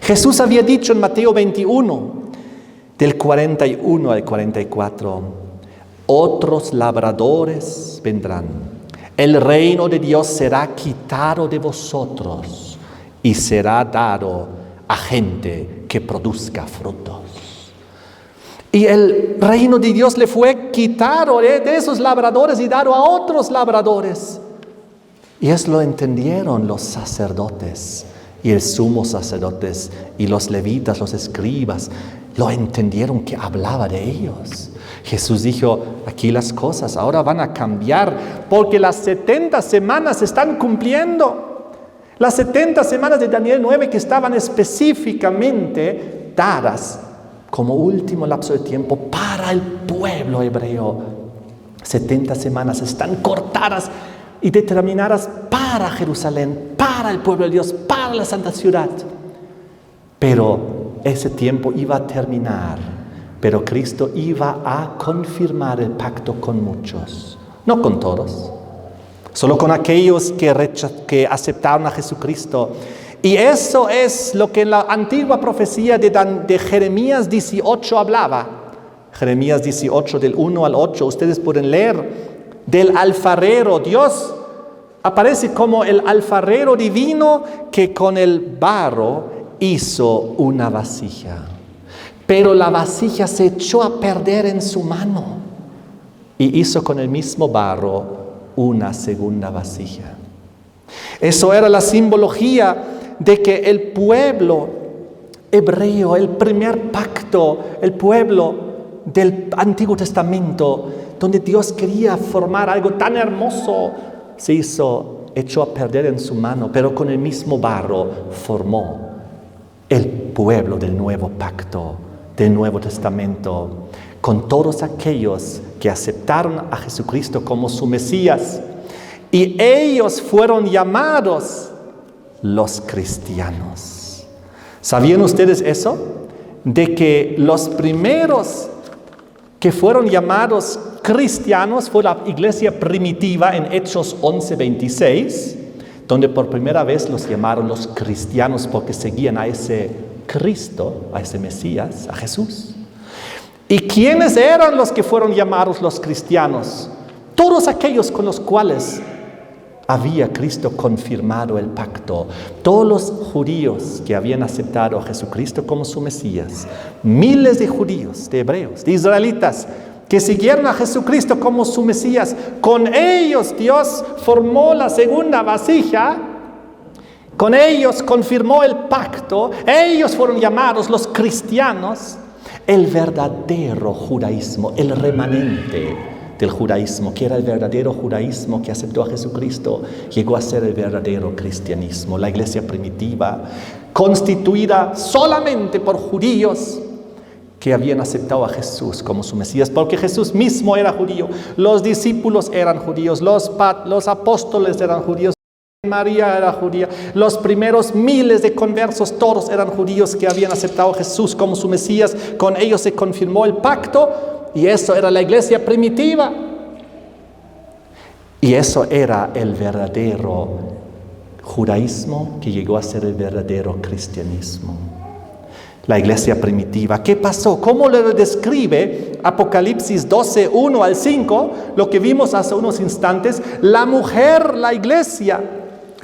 Jesús había dicho en Mateo 21, del 41 al 44, otros labradores vendrán. El reino de Dios será quitado de vosotros y será dado a gente que produzca frutos. Y el reino de Dios le fue quitado de esos labradores y dado a otros labradores. Y eso lo entendieron los sacerdotes y el sumo sacerdotes y los levitas, los escribas. Lo entendieron que hablaba de ellos. Jesús dijo: aquí las cosas ahora van a cambiar, porque las 70 semanas se están cumpliendo. Las 70 semanas de Daniel 9 que estaban específicamente dadas como último lapso de tiempo para el pueblo hebreo. 70 semanas están cortadas y determinadas para Jerusalén, para el pueblo de Dios, para la santa ciudad. Pero ese tiempo iba a terminar, pero Cristo iba a confirmar el pacto con muchos, no con todos, solo con aquellos que aceptaron a Jesucristo. Y eso es lo que en la antigua profecía de Jeremías 18 hablaba. Jeremías 18 del 1 al 8, ustedes pueden leer del alfarero. Dios aparece como el alfarero divino que con el barro hizo una vasija. Pero la vasija se echó a perder en su mano y hizo con el mismo barro una segunda vasija. Eso era la simbología de que el pueblo hebreo, el primer pacto, el pueblo del Antiguo Testamento, donde Dios quería formar algo tan hermoso, se echó a perder en su mano, pero con el mismo barro formó el pueblo del nuevo pacto, del Nuevo Testamento, con todos aquellos que aceptaron a Jesucristo como su Mesías. Y ellos fueron llamados los cristianos. ¿Sabían ustedes eso? De que los primeros que fueron llamados cristianos fue la iglesia primitiva en Hechos 11:26, donde por primera vez los llamaron los cristianos porque seguían a ese Cristo, a ese Mesías, a Jesús. ¿Y quiénes eran los que fueron llamados los cristianos? Todos aquellos con los cuales había Cristo confirmado el pacto. Todos los judíos que habían aceptado a Jesucristo como su Mesías. Miles de judíos, de hebreos, de israelitas que siguieron a Jesucristo como su Mesías. Con ellos Dios formó la segunda vasija. Con ellos confirmó el pacto. Ellos fueron llamados los cristianos. El verdadero judaísmo, el remanente del judaísmo, que era el verdadero judaísmo que aceptó a Jesucristo, llegó a ser el verdadero cristianismo. La iglesia primitiva, constituida solamente por judíos que habían aceptado a Jesús como su Mesías, porque Jesús mismo era judío, los discípulos eran judíos, los apóstoles eran judíos, María era judía, los primeros miles de conversos, todos eran judíos que habían aceptado a Jesús como su Mesías. Con ellos se confirmó el pacto. Y eso era la iglesia primitiva. Y eso era el verdadero judaísmo que llegó a ser el verdadero cristianismo. La iglesia primitiva. ¿Qué pasó? ¿Cómo lo describe Apocalipsis 12, 1 al 5? Lo que vimos hace unos instantes. La mujer, la iglesia,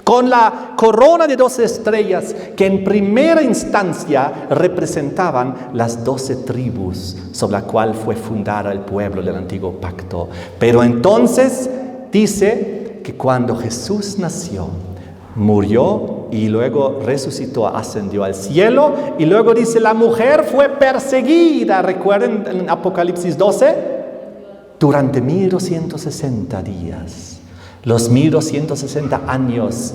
con la corona de 12 estrellas, que en primera instancia representaban las 12 tribus sobre la cual fue fundada el pueblo del antiguo pacto. Pero entonces dice que cuando Jesús nació, murió y luego resucitó, ascendió al cielo, y luego dice la mujer fue perseguida, recuerden en Apocalipsis 12, durante 1260 días. Los 1260 años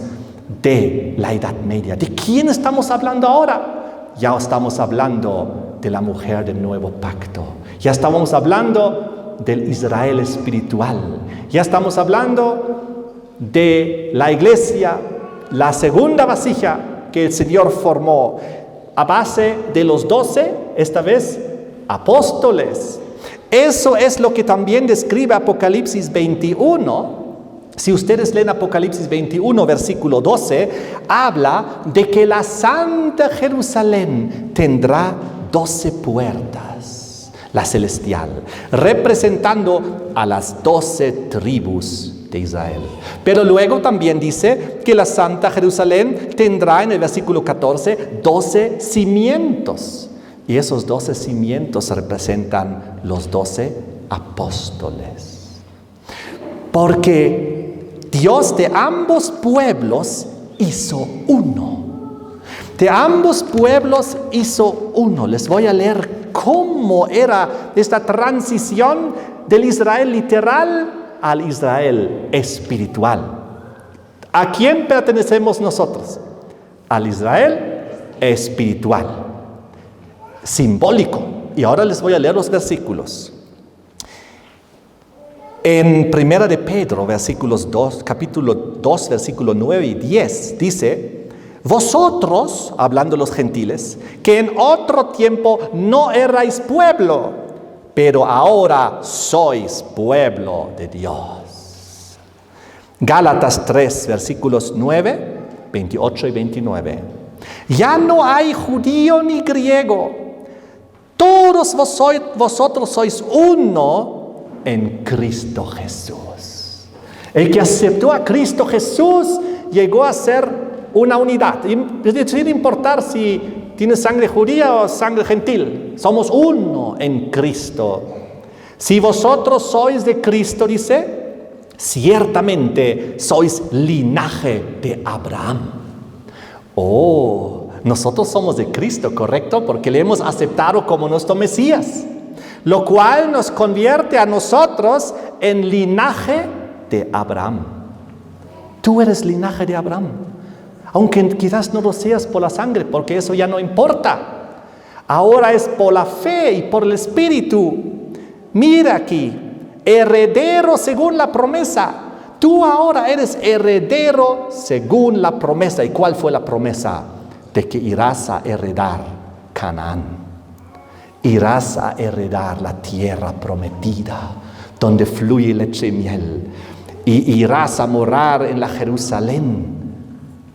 de la Edad Media. ¿De quién estamos hablando ahora? Ya estamos hablando de la mujer del nuevo pacto. Ya estamos hablando del Israel espiritual. Ya estamos hablando de la iglesia, la segunda vasija que el Señor formó a base de los 12, esta vez apóstoles. Eso es lo que también describe Apocalipsis 21. Si ustedes leen Apocalipsis 21, versículo 12, habla de que la Santa Jerusalén tendrá 12 puertas, la celestial, representando a las 12 tribus de Israel. Pero luego también dice que la Santa Jerusalén tendrá en el versículo 14 12 cimientos. Y esos 12 cimientos representan los 12 apóstoles. Porque Dios de ambos pueblos hizo uno. De ambos pueblos hizo uno. Les voy a leer cómo era esta transición del Israel literal al Israel espiritual. ¿A quién pertenecemos nosotros? Al Israel espiritual, simbólico. Y ahora les voy a leer los versículos. En Primera de Pedro, capítulo 2, versículo 9 y 10, dice: vosotros, hablando los gentiles, que en otro tiempo no erais pueblo, pero ahora sois pueblo de Dios. Gálatas 3, versículos 9, 28 y 29. Ya no hay judío ni griego. Todos vosotros sois uno en Cristo Jesús. El que aceptó a Cristo Jesús llegó a ser una unidad. Sin importar si tienes sangre judía o sangre gentil. Somos uno en Cristo. Si vosotros sois de Cristo, dice, ciertamente sois linaje de Abraham. Nosotros somos de Cristo, ¿correcto? Porque le hemos aceptado como nuestro Mesías, lo cual nos convierte a nosotros en linaje de Abraham. Tú eres linaje de Abraham, aunque quizás no lo seas por la sangre, porque eso ya no importa. Ahora es por la fe y por el Espíritu. Mira aquí, heredero según la promesa. Tú ahora eres heredero según la promesa. ¿Y cuál fue la promesa? De que irás a heredar Canaán. Irás a heredar la tierra prometida, donde fluye leche y miel. Y irás a morar en la Jerusalén,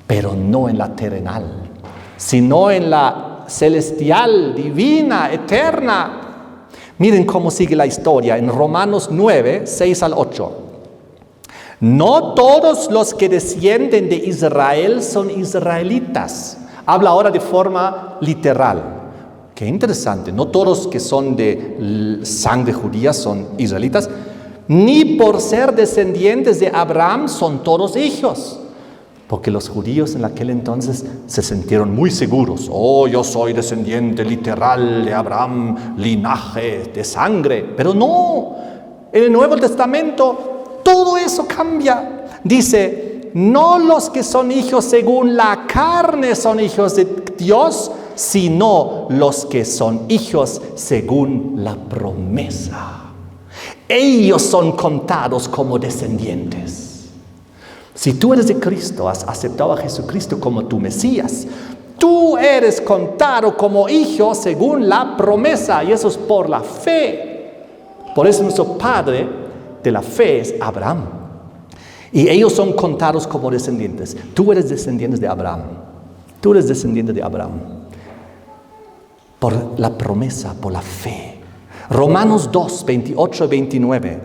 pero no en la terrenal, sino en la celestial, divina, eterna. Miren cómo sigue la historia en Romanos 9, 6 al 8. No todos los que descienden de Israel son israelitas. Habla ahora de forma literal. Qué interesante. No todos que son de sangre judía son israelitas. Ni por ser descendientes de Abraham son todos hijos. Porque los judíos en aquel entonces se sintieron muy seguros. Yo soy descendiente literal de Abraham, linaje de sangre. Pero no, en el Nuevo Testamento todo eso cambia. Dice, no los que son hijos según la carne son hijos de Dios, sino los que son hijos según la promesa. Ellos son contados como descendientes. Si tú eres de Cristo, has aceptado a Jesucristo como tu Mesías, tú eres contado como hijo según la promesa, y eso es por la fe. Por eso nuestro padre de la fe es Abraham. Y ellos son contados como descendientes. Tú eres descendiente de Abraham. Tú eres descendiente de Abraham. Por la promesa, por la fe. Romanos 2, 28 y 29.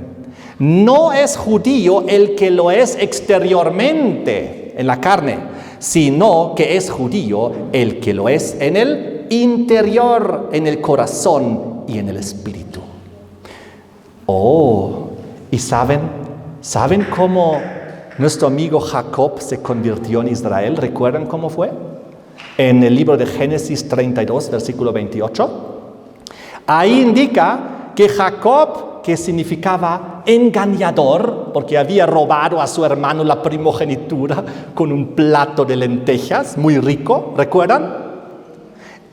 No es judío el que lo es exteriormente en la carne, sino que es judío el que lo es en el interior, en el corazón y en el espíritu. ¿Y saben cómo nuestro amigo Jacob se convirtió en Israel? ¿Recuerdan cómo fue? En el libro de Génesis 32, versículo 28. Ahí indica que Jacob, que significaba engañador, porque había robado a su hermano la primogenitura con un plato de lentejas muy rico, ¿recuerdan?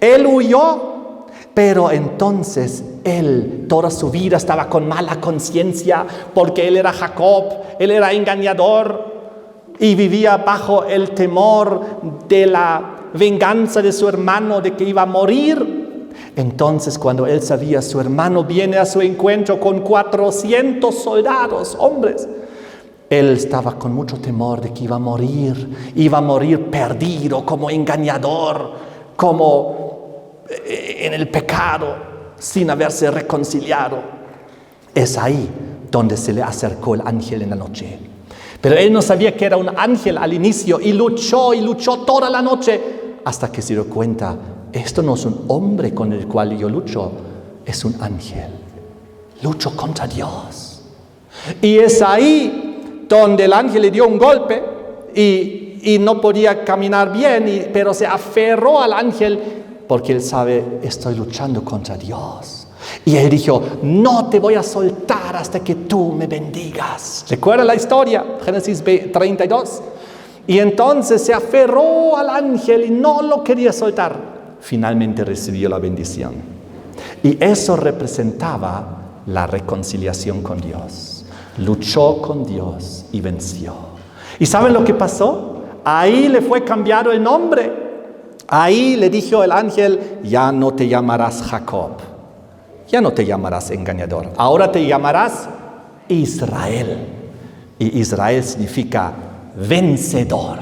Él huyó, pero entonces él toda su vida estaba con mala conciencia, porque él era Jacob, él era engañador y vivía bajo el temor de la venganza de su hermano, de que iba a morir. Entonces, cuando él sabía, su hermano viene a su encuentro con 400 soldados, hombres, él estaba con mucho temor de que iba a morir perdido, como engañador, como en el pecado, sin haberse reconciliado. Es ahí donde se le acercó el ángel en la noche. Pero él no sabía que era un ángel al inicio, y luchó toda la noche, hasta que se dio cuenta, esto no es un hombre con el cual yo lucho, es un ángel. Lucho contra Dios. Y es ahí donde el ángel le dio un golpe y no podía caminar bien, pero se aferró al ángel porque él sabe, estoy luchando contra Dios. Y él dijo, no te voy a soltar hasta que tú me bendigas. ¿Recuerda la historia? Génesis 32. Y entonces se aferró al ángel y no lo quería soltar. Finalmente recibió la bendición. Y eso representaba la reconciliación con Dios. Luchó con Dios y venció. ¿Y saben lo que pasó? Ahí le fue cambiado el nombre. Ahí le dijo el ángel, ya no te llamarás Jacob, ya no te llamarás engañador, ahora te llamarás Israel. Y Israel significa vencedor,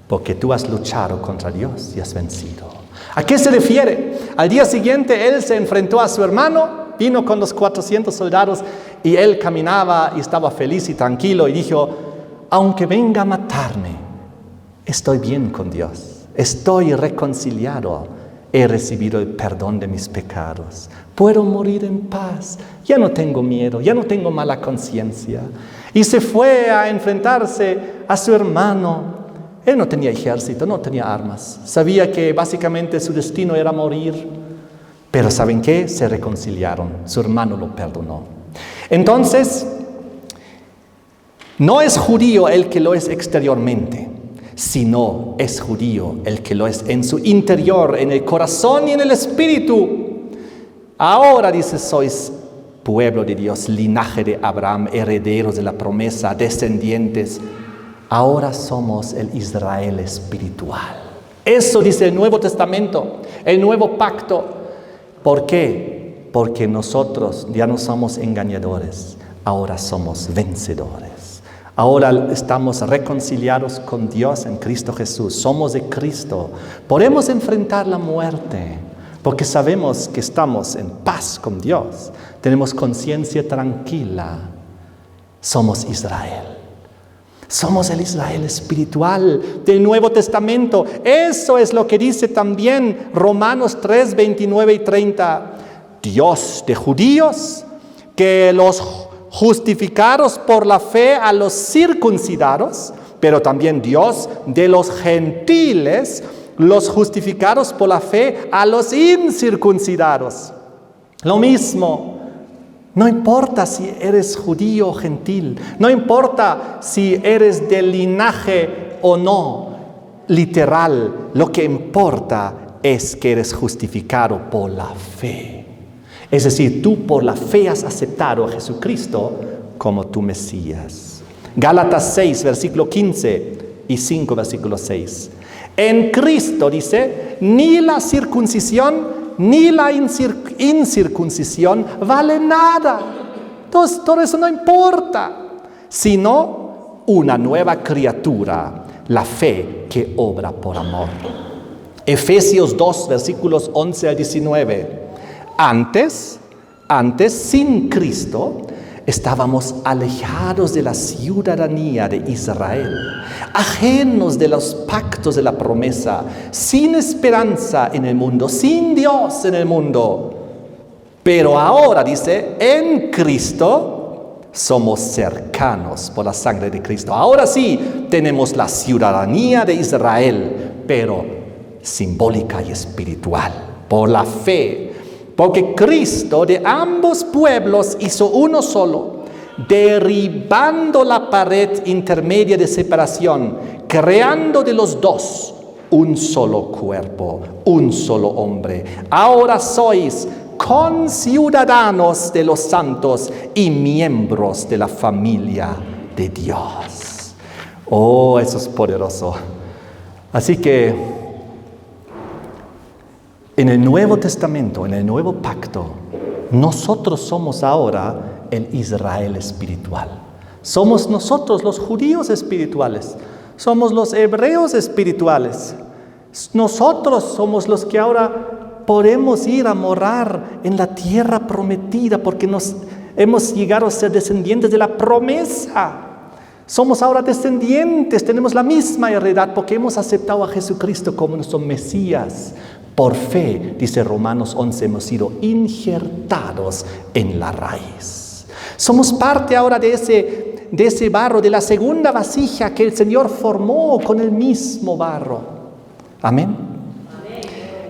porque tú has luchado contra Dios y has vencido. ¿A qué se refiere? Al día siguiente él se enfrentó a su hermano, vino con los 400 soldados y él caminaba y estaba feliz y tranquilo y dijo, aunque venga a matarme, estoy bien con Dios, estoy reconciliado, he recibido el perdón de mis pecados, puedo morir en paz, ya no tengo miedo, ya no tengo mala conciencia. Y se fue a enfrentarse a su hermano. Él no tenía ejército, no tenía armas. Sabía que básicamente su destino era morir. Pero ¿saben qué? Se reconciliaron. Su hermano lo perdonó. Entonces, no es judío el que lo es exteriormente, sino es judío el que lo es en su interior, en el corazón y en el espíritu. Ahora, dice, sois pueblo de Dios, linaje de Abraham, herederos de la promesa, descendientes. Ahora somos el Israel espiritual. Eso dice el Nuevo Testamento, el Nuevo Pacto. ¿Por qué? Porque nosotros ya no somos engañadores, ahora somos vencedores. Ahora estamos reconciliados con Dios en Cristo Jesús. Somos de Cristo. Podemos enfrentar la muerte porque sabemos que estamos en paz con Dios. Tenemos conciencia tranquila. Somos Israel. Somos el Israel espiritual del Nuevo Testamento. Eso es lo que dice también Romanos 3, 29 y 30. Dios de judíos, que los justificados por la fe a los circuncidados, pero también Dios de los gentiles, los justificados por la fe a los incircuncidados. Lo mismo. No importa si eres judío o gentil, no importa si eres de linaje o no, literal, lo que importa es que eres justificado por la fe. Es decir, tú por la fe has aceptado a Jesucristo como tu Mesías. Gálatas 6, versículo 15 y 5, versículo 6. En Cristo, dice, ni la circuncisión ni la incircuncisión vale nada. Entonces, todo eso no importa, sino una nueva criatura, la fe que obra por amor. Efesios 2, versículos 11 al 19. Antes, sin Cristo, estábamos alejados de la ciudadanía de Israel, ajenos de los pactos de la promesa, sin esperanza en el mundo, sin Dios en el mundo. Pero ahora, dice, en Cristo somos cercanos por la sangre de Cristo. Ahora sí tenemos la ciudadanía de Israel, pero simbólica y espiritual, por la fe. Porque Cristo de ambos pueblos hizo uno solo, derribando la pared intermedia de separación, creando de los dos un solo cuerpo, un solo hombre. Ahora sois conciudadanos de los santos y miembros de la familia de Dios. Oh, eso es poderoso. Así que en el Nuevo Testamento, en el Nuevo Pacto, nosotros somos ahora el Israel espiritual. Somos nosotros los judíos espirituales. Somos los hebreos espirituales. Nosotros somos los que ahora podemos ir a morar en la tierra prometida porque hemos llegado a ser descendientes de la promesa. Somos ahora descendientes, tenemos la misma heredad porque hemos aceptado a Jesucristo como nuestro Mesías. Por fe, dice Romanos 11, hemos sido injertados en la raíz. Somos parte ahora de ese barro, de la segunda vasija que el Señor formó con el mismo barro. Amén.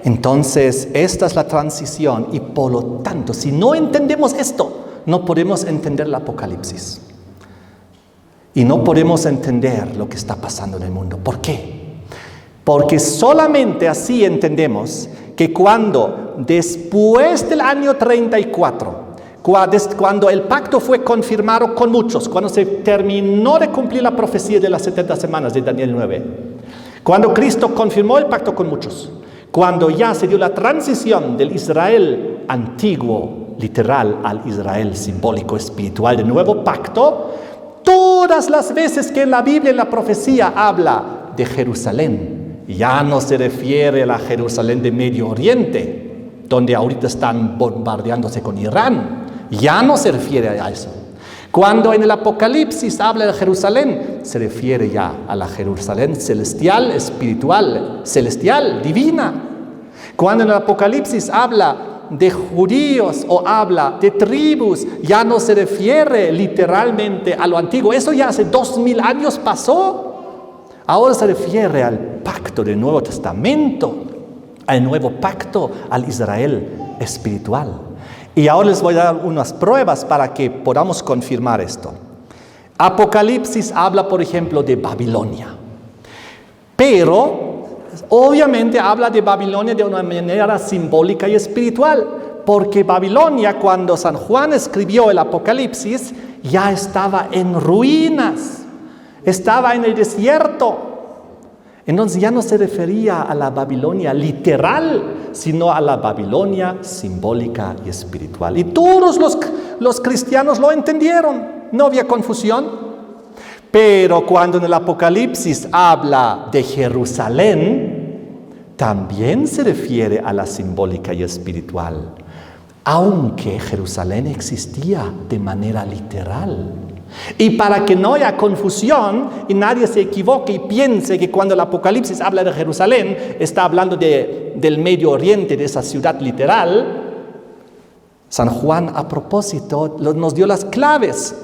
Entonces, esta es la transición y por lo tanto, si no entendemos esto, no podemos entender el Apocalipsis. Y no podemos entender lo que está pasando en el mundo. ¿Por qué? Porque solamente así entendemos que cuando después del año 34, cuando el pacto fue confirmado con muchos, cuando se terminó de cumplir la profecía de las 70 semanas de Daniel 9, cuando Cristo confirmó el pacto con muchos, cuando ya se dio la transición del Israel antiguo, literal, al Israel simbólico, espiritual del nuevo pacto, todas las veces que en la Biblia, en la profecía, habla de Jerusalén. Ya no se refiere a la Jerusalén de Medio Oriente, donde ahorita están bombardeándose con Irán. Ya no se refiere a eso. Cuando en el Apocalipsis habla de Jerusalén, se refiere ya a la Jerusalén celestial, espiritual, celestial, divina. Cuando en el Apocalipsis habla de judíos o habla de tribus, ya no se refiere literalmente a lo antiguo. Eso ya hace 2000 años pasó. Ahora se refiere al pacto del Nuevo Testamento, al nuevo pacto, al Israel espiritual. Y ahora les voy a dar unas pruebas para que podamos confirmar esto. Apocalipsis habla, por ejemplo, de Babilonia. Pero obviamente habla de Babilonia de una manera simbólica y espiritual, porque Babilonia, cuando San Juan escribió el Apocalipsis, ya estaba en ruinas, estaba en el desierto. Entonces ya no se refería a la Babilonia literal, sino a la Babilonia simbólica y espiritual. Y todos los cristianos lo entendieron, no había confusión. Pero cuando en el Apocalipsis habla de Jerusalén, también se refiere a la simbólica y espiritual, aunque Jerusalén existía de manera literal. Y para que no haya confusión y nadie se equivoque y piense que cuando el Apocalipsis habla de Jerusalén, está hablando del Medio Oriente, de esa ciudad literal, San Juan a propósito nos dio las claves.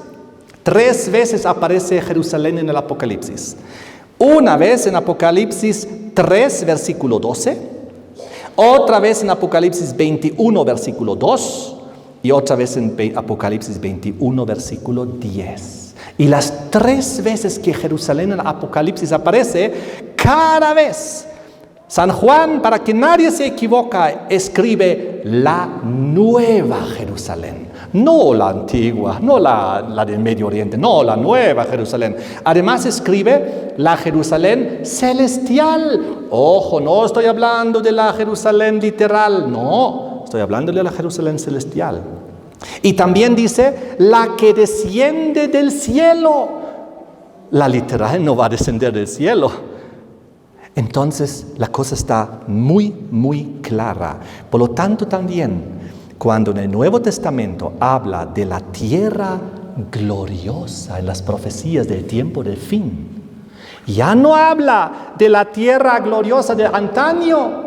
3 veces aparece Jerusalén en el Apocalipsis. Una vez en Apocalipsis 3, versículo 12. Otra vez en Apocalipsis 21, versículo 2. Y otra vez en Apocalipsis 21, versículo 10. Y las 3 veces que Jerusalén en el Apocalipsis aparece, cada vez San Juan, para que nadie se equivoque, escribe la nueva Jerusalén. No la antigua, no la del Medio Oriente, no, la nueva Jerusalén. Además escribe la Jerusalén celestial. Ojo, no estoy hablando de la Jerusalén literal, no, estoy hablando de la Jerusalén celestial. Y también dice, la que desciende del cielo. La literal no va a descender del cielo. Entonces la cosa está muy, muy clara. Por lo tanto también, cuando en el Nuevo Testamento habla de la tierra gloriosa en las profecías del tiempo del fin, ya no habla de la tierra gloriosa de antaño,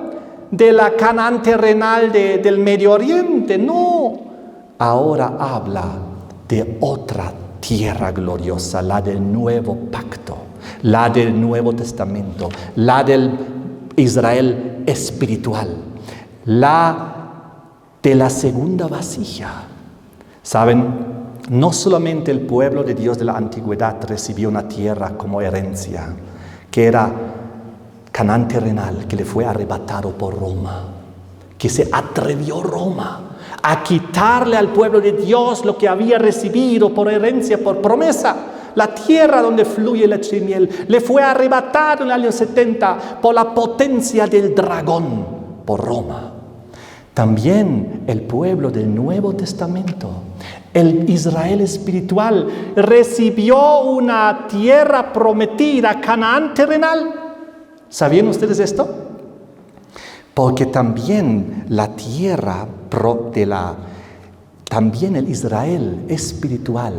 de la Canaán terrenal del Medio Oriente, no. Ahora habla de otra tierra gloriosa, la del nuevo pacto, la del Nuevo Testamento, la del Israel espiritual, la de la segunda vasija. ¿Saben? No solamente el pueblo de Dios de la antigüedad recibió una tierra como herencia, que era Canaán terrenal, que le fue arrebatado por Roma, que se atrevió Roma a quitarle al pueblo de Dios lo que había recibido por herencia, por promesa. La tierra donde fluye leche y miel le fue arrebatado en el año 70 por la potencia del dragón, por Roma. También el pueblo del Nuevo Testamento, el Israel espiritual, recibió una tierra prometida, Canaán terrenal. ¿Sabían ustedes esto? Porque también la tierra también el Israel espiritual,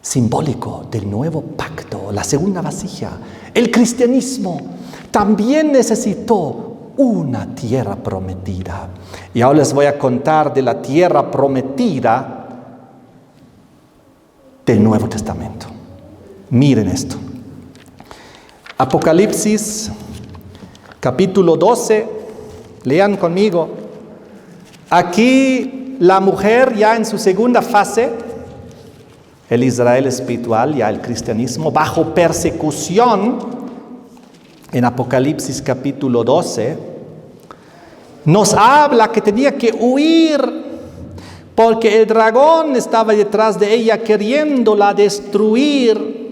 simbólico del nuevo pacto, la segunda vasija, el cristianismo, también necesitó una tierra prometida. Y ahora les voy a contar de la tierra prometida del Nuevo Testamento. Miren esto. Apocalipsis, capítulo 12, lean conmigo. Aquí la mujer ya en su segunda fase, el Israel espiritual, ya el cristianismo, bajo persecución. En Apocalipsis capítulo 12, nos habla que tenía que huir porque el dragón estaba detrás de ella queriéndola destruir.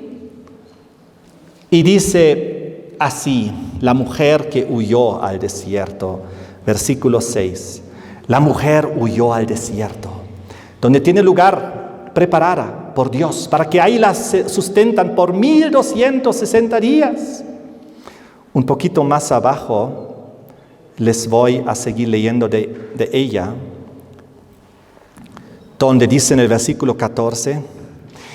Y dice así, la mujer que huyó al desierto, versículo 6. La mujer huyó al desierto, donde tiene lugar preparada por Dios, para que ahí la sustentan por 1260 días. Un poquito más abajo les voy a seguir leyendo de ella, donde dice en el versículo 14,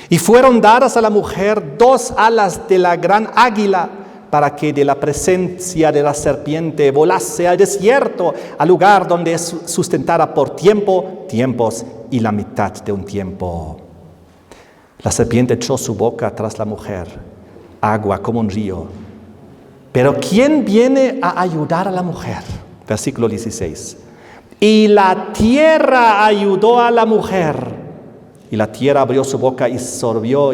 y fueron dadas a la mujer 2 alas de la gran águila, para que de la presencia de la serpiente volase al desierto, al lugar donde es sustentada por tiempos y la mitad de un tiempo. La serpiente echó su boca tras la mujer, agua como un río. Pero ¿quién viene a ayudar a la mujer? Versículo 16. Y la tierra ayudó a la mujer. Y la tierra abrió su boca y sorbió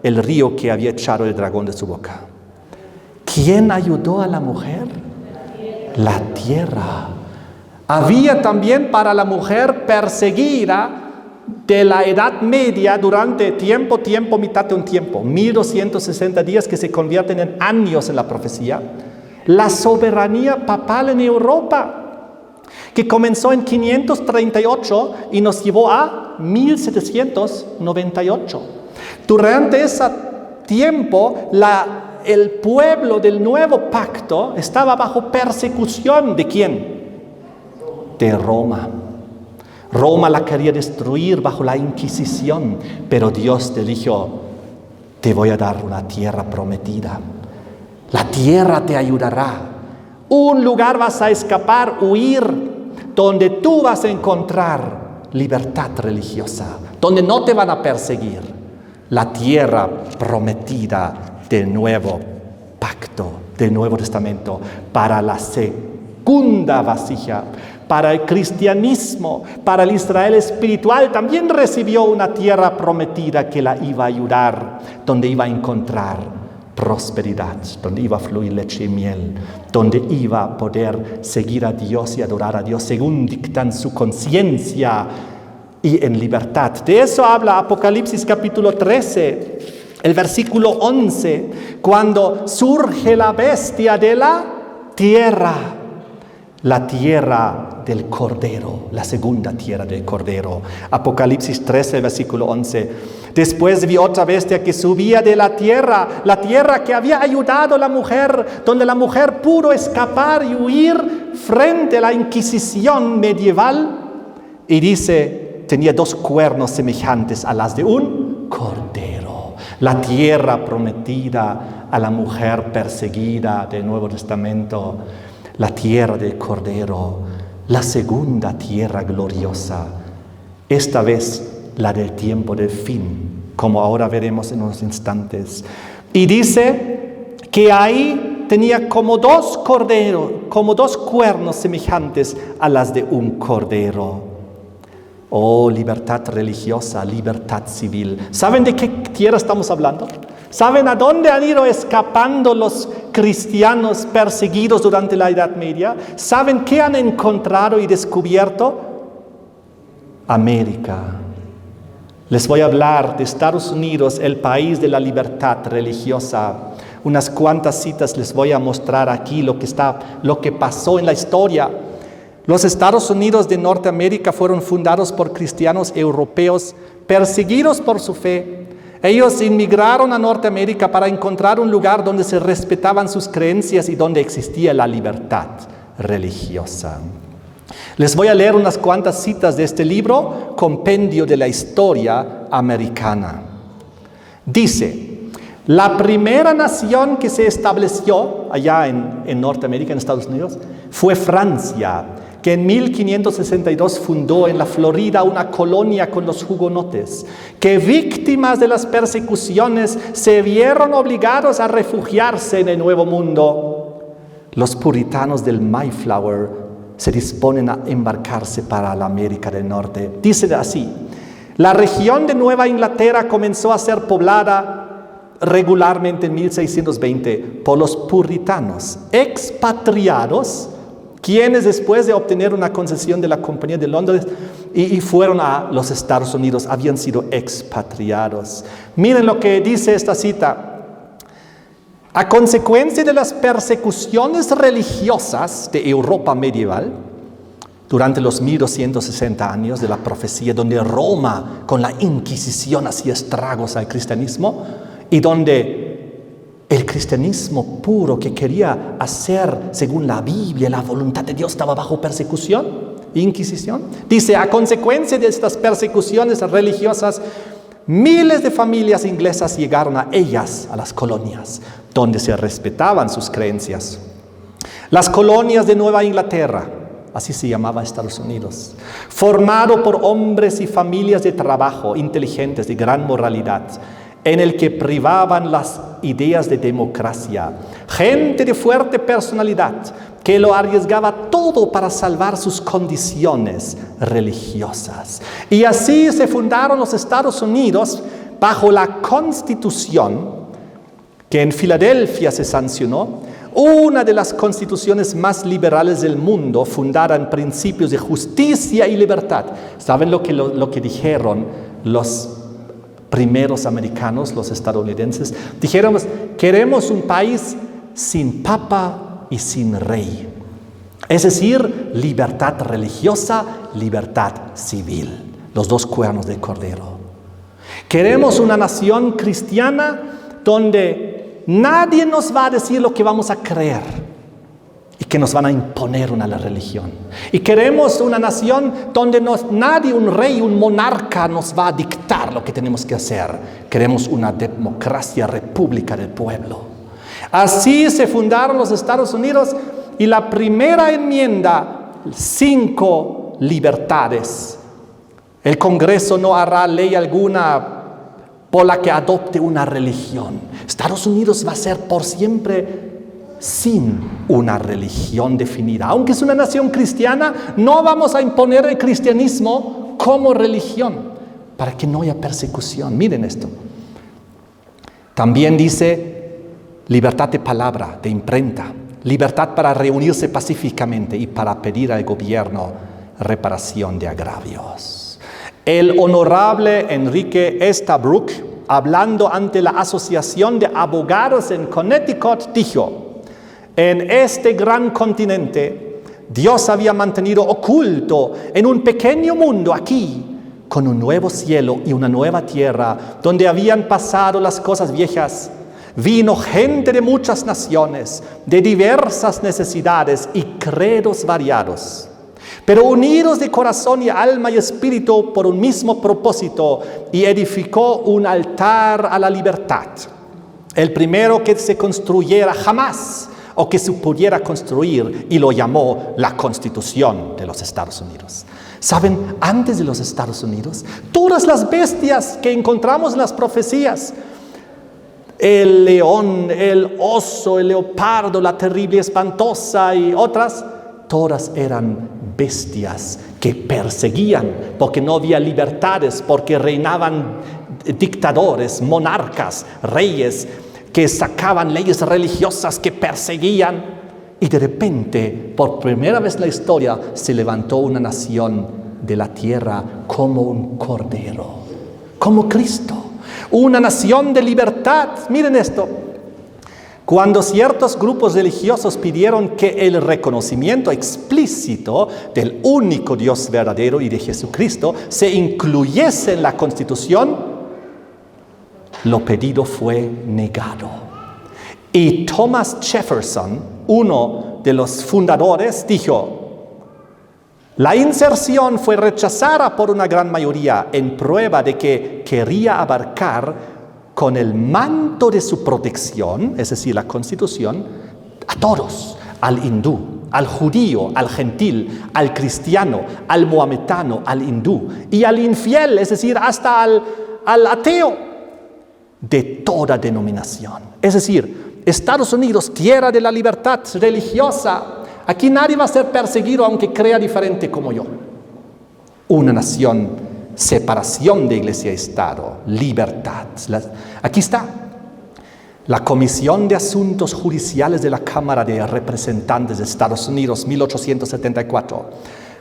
el río que había echado el dragón de su boca. ¿Quién ayudó a la mujer? La tierra. Había también para la mujer perseguida de la Edad Media durante tiempo, mitad de un tiempo, 1260 días que se convierten en años en la profecía, la soberanía papal en Europa, que comenzó en 538 y nos llevó a 1798. Durante ese tiempo, el pueblo del nuevo pacto estaba bajo persecución. ¿De quién? De Roma. Roma la quería destruir bajo la Inquisición, pero Dios le dijo, te voy a dar una tierra prometida. La tierra te ayudará. Un lugar vas a escapar, huir, donde tú vas a encontrar libertad religiosa, donde no te van a perseguir. La tierra prometida del nuevo pacto, del Nuevo Testamento, para la segunda vasija, para el cristianismo, para el Israel espiritual, también recibió una tierra prometida que la iba a ayudar, donde iba a encontrar prosperidad, donde iba a fluir leche y miel, donde iba a poder seguir a Dios y adorar a Dios según dictan su conciencia y en libertad. De eso habla Apocalipsis capítulo 13, el versículo 11, cuando surge la bestia de la tierra del Cordero, la segunda tierra del Cordero. Apocalipsis 13, versículo 11. Después vi otra bestia que subía de la tierra que había ayudado a la mujer, donde la mujer pudo escapar y huir frente a la Inquisición medieval. Y dice, tenía 2 cuernos semejantes a las de un cordero. La tierra prometida a la mujer perseguida del Nuevo Testamento. La tierra del Cordero, la segunda tierra gloriosa, esta vez la del tiempo del fin, como ahora veremos en unos instantes. Y dice que ahí tenía como 2 cuernos semejantes a las de un cordero. Oh, libertad religiosa, libertad civil. ¿Saben de qué tierra estamos hablando? ¿Saben a dónde han ido escapando los cristianos perseguidos durante la Edad Media? ¿Saben qué han encontrado y descubierto? América. Les voy a hablar de Estados Unidos, el país de la libertad religiosa. Unas cuantas citas les voy a mostrar aquí lo que pasó en la historia. Los Estados Unidos de Norteamérica fueron fundados por cristianos europeos perseguidos por su fe. Ellos inmigraron a Norteamérica para encontrar un lugar donde se respetaban sus creencias y donde existía la libertad religiosa. Les voy a leer unas cuantas citas de este libro, Compendio de la Historia Americana. Dice, la primera nación que se estableció allá en Norteamérica, en Estados Unidos, fue Francia, que en 1562 fundó en la Florida una colonia con los hugonotes, que víctimas de las persecuciones se vieron obligados a refugiarse en el Nuevo Mundo. Los puritanos del Mayflower se disponen a embarcarse para la América del Norte. Dice así, la región de Nueva Inglaterra comenzó a ser poblada regularmente en 1620 por los puritanos expatriados, quienes después de obtener una concesión de la Compañía de Londres y fueron a los Estados Unidos, habían sido expatriados. Miren lo que dice esta cita. A consecuencia de las persecuciones religiosas de Europa medieval, durante los 1260 años de la profecía, donde Roma con la Inquisición hacía estragos al cristianismo y donde El cristianismo puro que quería hacer según la Biblia, la voluntad de Dios, estaba bajo persecución, inquisición. Dice, a consecuencia de estas persecuciones religiosas, miles de familias inglesas llegaron a las colonias, donde se respetaban sus creencias. Las colonias de Nueva Inglaterra, así se llamaba Estados Unidos, formado por hombres y familias de trabajo, inteligentes, de gran moralidad, en el que privaban las ideas de democracia, gente de fuerte personalidad, que lo arriesgaba todo para salvar sus condiciones religiosas. Y así se fundaron los Estados Unidos bajo la Constitución, que en Filadelfia se sancionó, una de las constituciones más liberales del mundo, fundada en principios de justicia y libertad. ¿Saben lo que dijeron los primeros americanos, los estadounidenses? Dijeron, queremos un país sin papa y sin rey. Es decir, libertad religiosa, libertad civil. Los dos cuernos de cordero. Queremos una nación cristiana donde nadie nos va a decir lo que vamos a creer y que nos van a imponer una religión. Y queremos una nación donde nadie, un rey, un monarca nos va a dictar lo que tenemos que hacer. Queremos una democracia, república del pueblo. Así se fundaron los Estados Unidos y la primera enmienda, 5 libertades. El Congreso no hará ley alguna por la que adopte una religión. Estados Unidos va a ser por siempre sin una religión definida. Aunque es una nación cristiana, no vamos a imponer el cristianismo como religión para que no haya persecución. Miren esto. También dice libertad de palabra, de imprenta, libertad para reunirse pacíficamente y para pedir al gobierno reparación de agravios. El honorable Enrique Estabrook, hablando ante la Asociación de Abogados en Connecticut, dijo, en este gran continente, Dios había mantenido oculto en un pequeño mundo aquí, con un nuevo cielo y una nueva tierra, donde habían pasado las cosas viejas. Vino gente de muchas naciones, de diversas necesidades y credos variados, pero unidos de corazón y alma y espíritu por un mismo propósito, y edificó un altar a la libertad, el primero que se construyera jamás o que se pudiera construir, y lo llamó la Constitución de los Estados Unidos. ¿Saben? Antes de los Estados Unidos, todas las bestias que encontramos en las profecías, el león, el oso, el leopardo, la terrible espantosa y otras, todas eran bestias que perseguían porque no había libertades, porque reinaban dictadores, monarcas, reyes que sacaban leyes religiosas que perseguían, y de repente, por primera vez en la historia, se levantó una nación de la tierra como un cordero, como Cristo, una nación de libertad. Miren esto. Cuando ciertos grupos religiosos pidieron que el reconocimiento explícito del único Dios verdadero y de Jesucristo se incluyese en la Constitución, lo pedido fue negado. Y Thomas Jefferson, uno de los fundadores, dijo, la inserción fue rechazada por una gran mayoría en prueba de que quería abarcar con el manto de su protección, es decir, la Constitución, a todos, al hindú, al judío, al gentil, al cristiano, al mohametano, al hindú y al infiel, es decir, hasta al ateo, de toda denominación. Es decir, Estados Unidos, tierra de la libertad religiosa, aquí nadie va a ser perseguido aunque crea diferente como yo. Una nación, separación de iglesia y Estado, libertad. Aquí está la Comisión de Asuntos Judiciales de la Cámara de Representantes de Estados Unidos, 1874.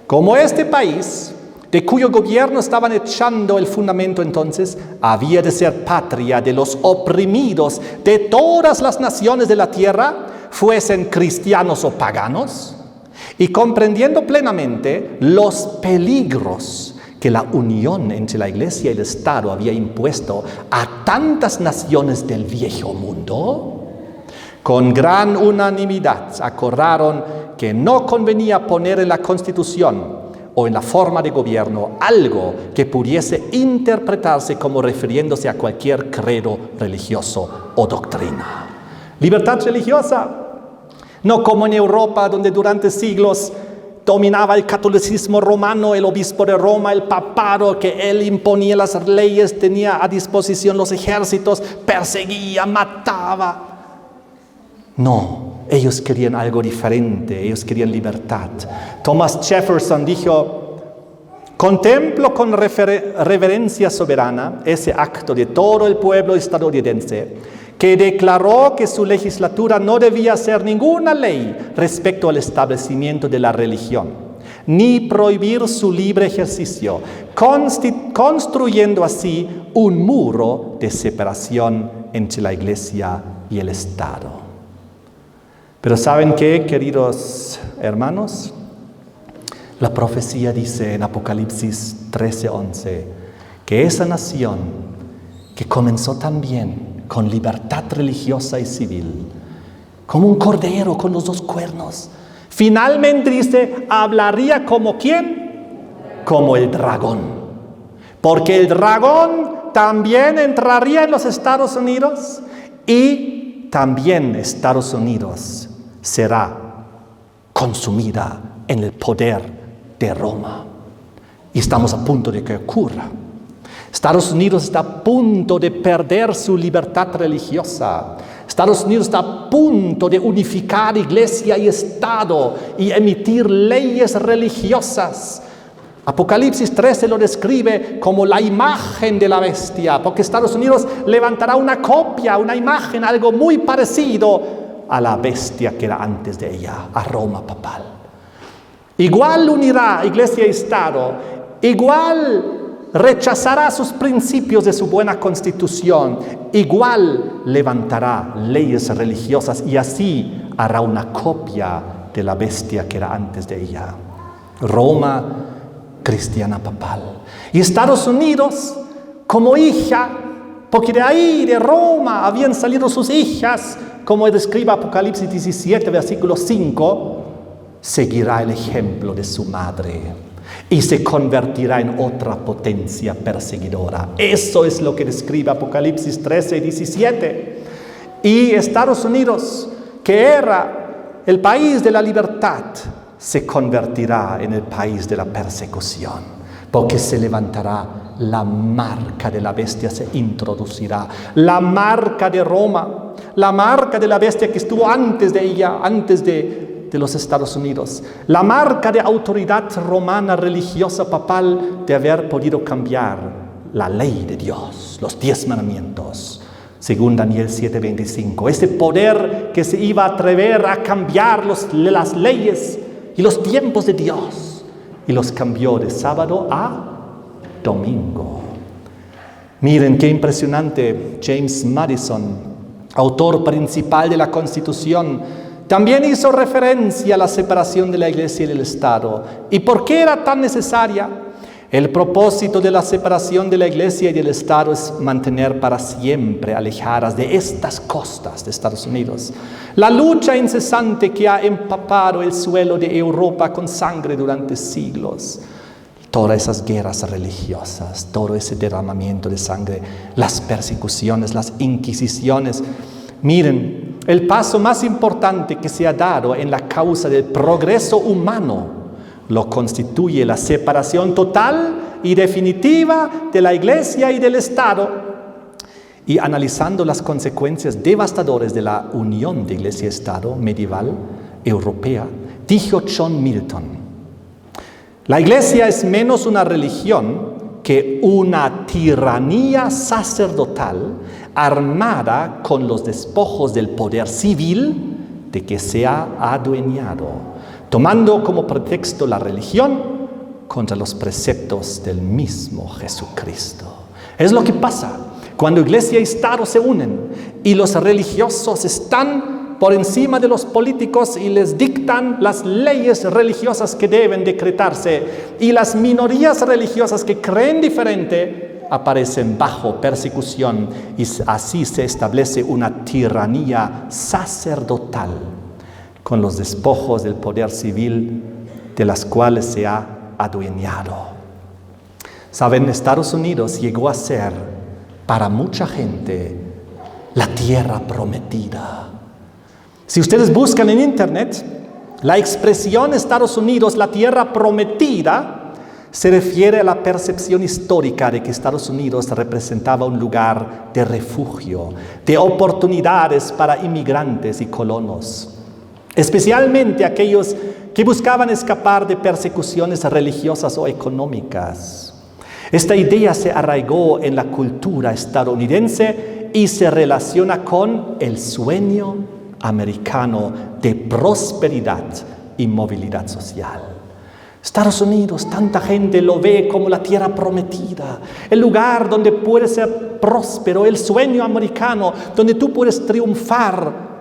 Como este país, de cuyo gobierno estaban echando el fundamento entonces, había de ser patria de los oprimidos de todas las naciones de la tierra, fuesen cristianos o paganos, y comprendiendo plenamente los peligros que la unión entre la iglesia y el Estado había impuesto a tantas naciones del viejo mundo, Con gran unanimidad acordaron que no convenía poner en la Constitución o en la forma de gobierno algo que pudiese interpretarse como refiriéndose a cualquier credo religioso o doctrina. Libertad religiosa, no como en Europa, donde durante siglos dominaba el catolicismo romano, el obispo de Roma, el papado, que él imponía las leyes, tenía a disposición los ejércitos, perseguía, mataba. No, ellos querían algo diferente, ellos querían libertad. Thomas Jefferson dijo: contemplo con reverencia soberana ese acto de todo el pueblo estadounidense que declaró que su legislatura no debía hacer ninguna ley respecto al establecimiento de la religión, ni prohibir su libre ejercicio, construyendo así un muro de separación entre la Iglesia y el Estado. Pero ¿saben qué, queridos hermanos? La profecía dice en Apocalipsis 13:11 que esa nación que comenzó también con libertad religiosa y civil, como un cordero con los dos cuernos, finalmente dice, hablaría como ¿quién? Como el dragón. Porque el dragón también entraría en los Estados Unidos y también Estados Unidos será consumida en el poder de Roma. Y estamos a punto de que ocurra. Estados Unidos está a punto de perder su libertad religiosa. Estados Unidos está a punto de unificar iglesia y Estado y emitir leyes religiosas. Apocalipsis 13 lo describe como la imagen de la bestia, porque Estados Unidos levantará una copia, una imagen, algo muy parecido a la bestia que era antes de ella, a Roma papal. Igual unirá iglesia y Estado, igual rechazará sus principios de su buena constitución, igual levantará leyes religiosas y así hará una copia de la bestia que era antes de ella. Roma cristiana papal. Y Estados Unidos como hija, porque de ahí, de Roma, habían salido sus hijas, como describe Apocalipsis 17, versículo 5, seguirá el ejemplo de su madre y se convertirá en otra potencia perseguidora. Eso es lo que describe Apocalipsis 13 y 17. Y Estados Unidos, que era el país de la libertad, se convertirá en el país de la persecución, porque se levantará la marca de la bestia, se introducirá la marca de Roma, la marca de la bestia que estuvo antes de ella, antes de los Estados Unidos, la marca de autoridad romana religiosa papal de haber podido cambiar la ley de Dios, los 10 mandamientos, según Daniel 7:25, ese poder que se iba a atrever a cambiar las leyes y los tiempos de Dios, y los cambió de sábado a domingo. Miren qué impresionante. James Madison, autor principal de la Constitución, también hizo referencia a la separación de la Iglesia y del Estado. ¿Y por qué era tan necesaria? El propósito de la separación de la Iglesia y del Estado es mantener para siempre alejadas de estas costas de Estados Unidos la lucha incesante que ha empapado el suelo de Europa con sangre durante siglos. Todas esas guerras religiosas, todo ese derramamiento de sangre, las persecuciones, las inquisiciones. Miren, el paso más importante que se ha dado en la causa del progreso humano lo constituye la separación total y definitiva de la Iglesia y del Estado. Y analizando las consecuencias devastadoras de la unión de Iglesia y Estado medieval europea, dijo John Milton: la Iglesia es menos una religión que una tiranía sacerdotal armada con los despojos del poder civil de que se ha adueñado, tomando como pretexto la religión contra los preceptos del mismo Jesucristo. Es lo que pasa cuando Iglesia y Estado se unen y los religiosos están por encima de los políticos y les dictan las leyes religiosas que deben decretarse, y las minorías religiosas que creen diferente aparecen bajo persecución y así se establece una tiranía sacerdotal con los despojos del poder civil de las cuales se ha adueñado. Saben, Estados Unidos llegó a ser para mucha gente la tierra prometida. Si ustedes buscan en internet, la expresión Estados Unidos, la tierra prometida, se refiere a la percepción histórica de que Estados Unidos representaba un lugar de refugio, de oportunidades para inmigrantes y colonos, especialmente aquellos que buscaban escapar de persecuciones religiosas o económicas. Esta idea se arraigó en la cultura estadounidense y se relaciona con el sueño americano de prosperidad y movilidad social. Estados Unidos, tanta gente lo ve como la tierra prometida, el lugar donde puedes ser próspero, el sueño americano, donde tú puedes triunfar.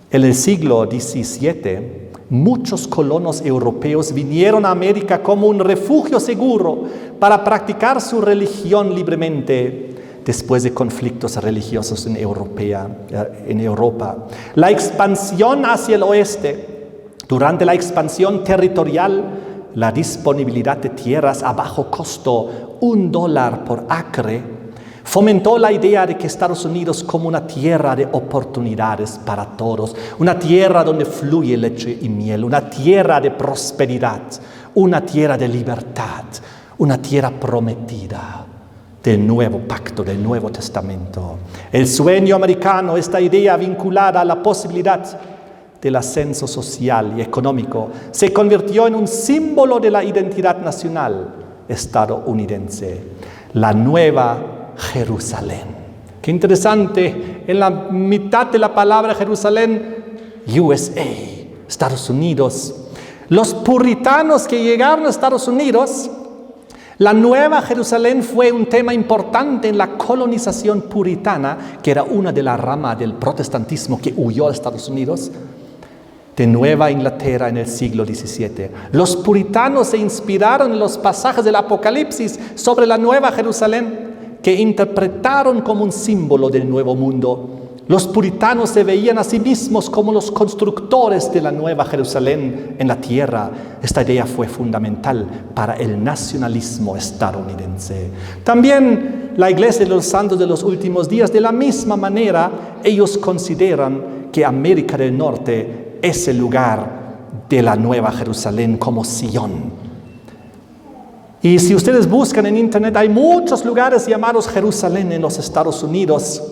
En el siglo XVII, muchos colonos europeos vinieron a América como un refugio seguro para practicar su religión libremente después de conflictos religiosos en Europa. La expansión hacia el oeste, durante la expansión territorial, la disponibilidad de tierras a bajo costo, $1 por acre, fomentó la idea de que Estados Unidos como una tierra de oportunidades para todos, una tierra donde fluye leche y miel, una tierra de prosperidad, una tierra de libertad, una tierra prometida del nuevo pacto, del Nuevo Testamento. El sueño americano, esta idea vinculada a la posibilidad del ascenso social y económico, se convirtió en un símbolo de la identidad nacional estadounidense, la Nueva Jerusalén. Qué interesante, en la mitad de la palabra Jerusalén, USA, Estados Unidos. Los puritanos que llegaron a Estados Unidos, la Nueva Jerusalén fue un tema importante en la colonización puritana, que era una de las ramas del protestantismo que huyó a Estados Unidos, de Nueva Inglaterra en el siglo XVII. Los puritanos se inspiraron en los pasajes del Apocalipsis sobre la Nueva Jerusalén, que interpretaron como un símbolo del nuevo mundo. Los puritanos se veían a sí mismos como los constructores de la Nueva Jerusalén en la tierra. Esta idea fue fundamental para el nacionalismo estadounidense. También la Iglesia de los Santos de los Últimos Días, de la misma manera, ellos consideran que América del Norte es el lugar de la Nueva Jerusalén como Sion. Y si ustedes buscan en internet, hay muchos lugares llamados Jerusalén en los Estados Unidos.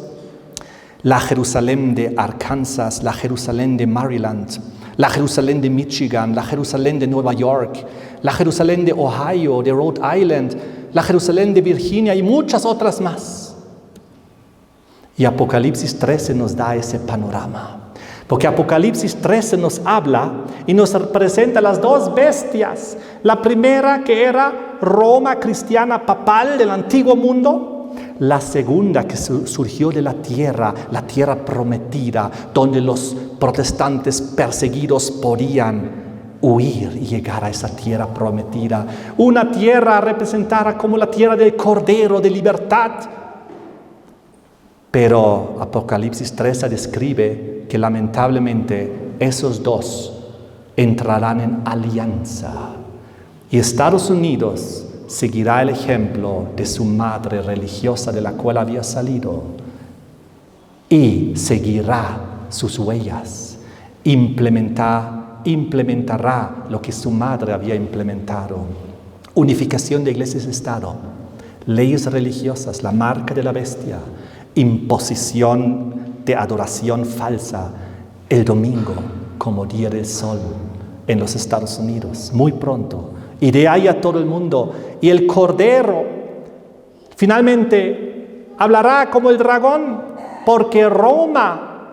La Jerusalén de Arkansas, la Jerusalén de Maryland, la Jerusalén de Michigan, la Jerusalén de Nueva York, la Jerusalén de Ohio, de Rhode Island, la Jerusalén de Virginia y muchas otras más. Y Apocalipsis 13 nos da ese panorama. Porque Apocalipsis 13 nos habla y nos presenta las dos bestias. La primera, que era Roma cristiana papal del antiguo mundo. La segunda, que surgió de la tierra prometida, donde los protestantes perseguidos podían huir y llegar a esa tierra prometida. Una tierra representada como la tierra del Cordero, de libertad. Pero Apocalipsis 13 describe que lamentablemente esos dos entrarán en alianza. Y Estados Unidos seguirá el ejemplo de su madre religiosa de la cual había salido y seguirá sus huellas, implementará lo que su madre había implementado. Unificación de iglesias y Estado, leyes religiosas, la marca de la bestia, imposición de adoración falsa, el domingo como día del sol en los Estados Unidos, muy pronto, y de ahí a todo el mundo. Y el Cordero finalmente hablará como el dragón, porque Roma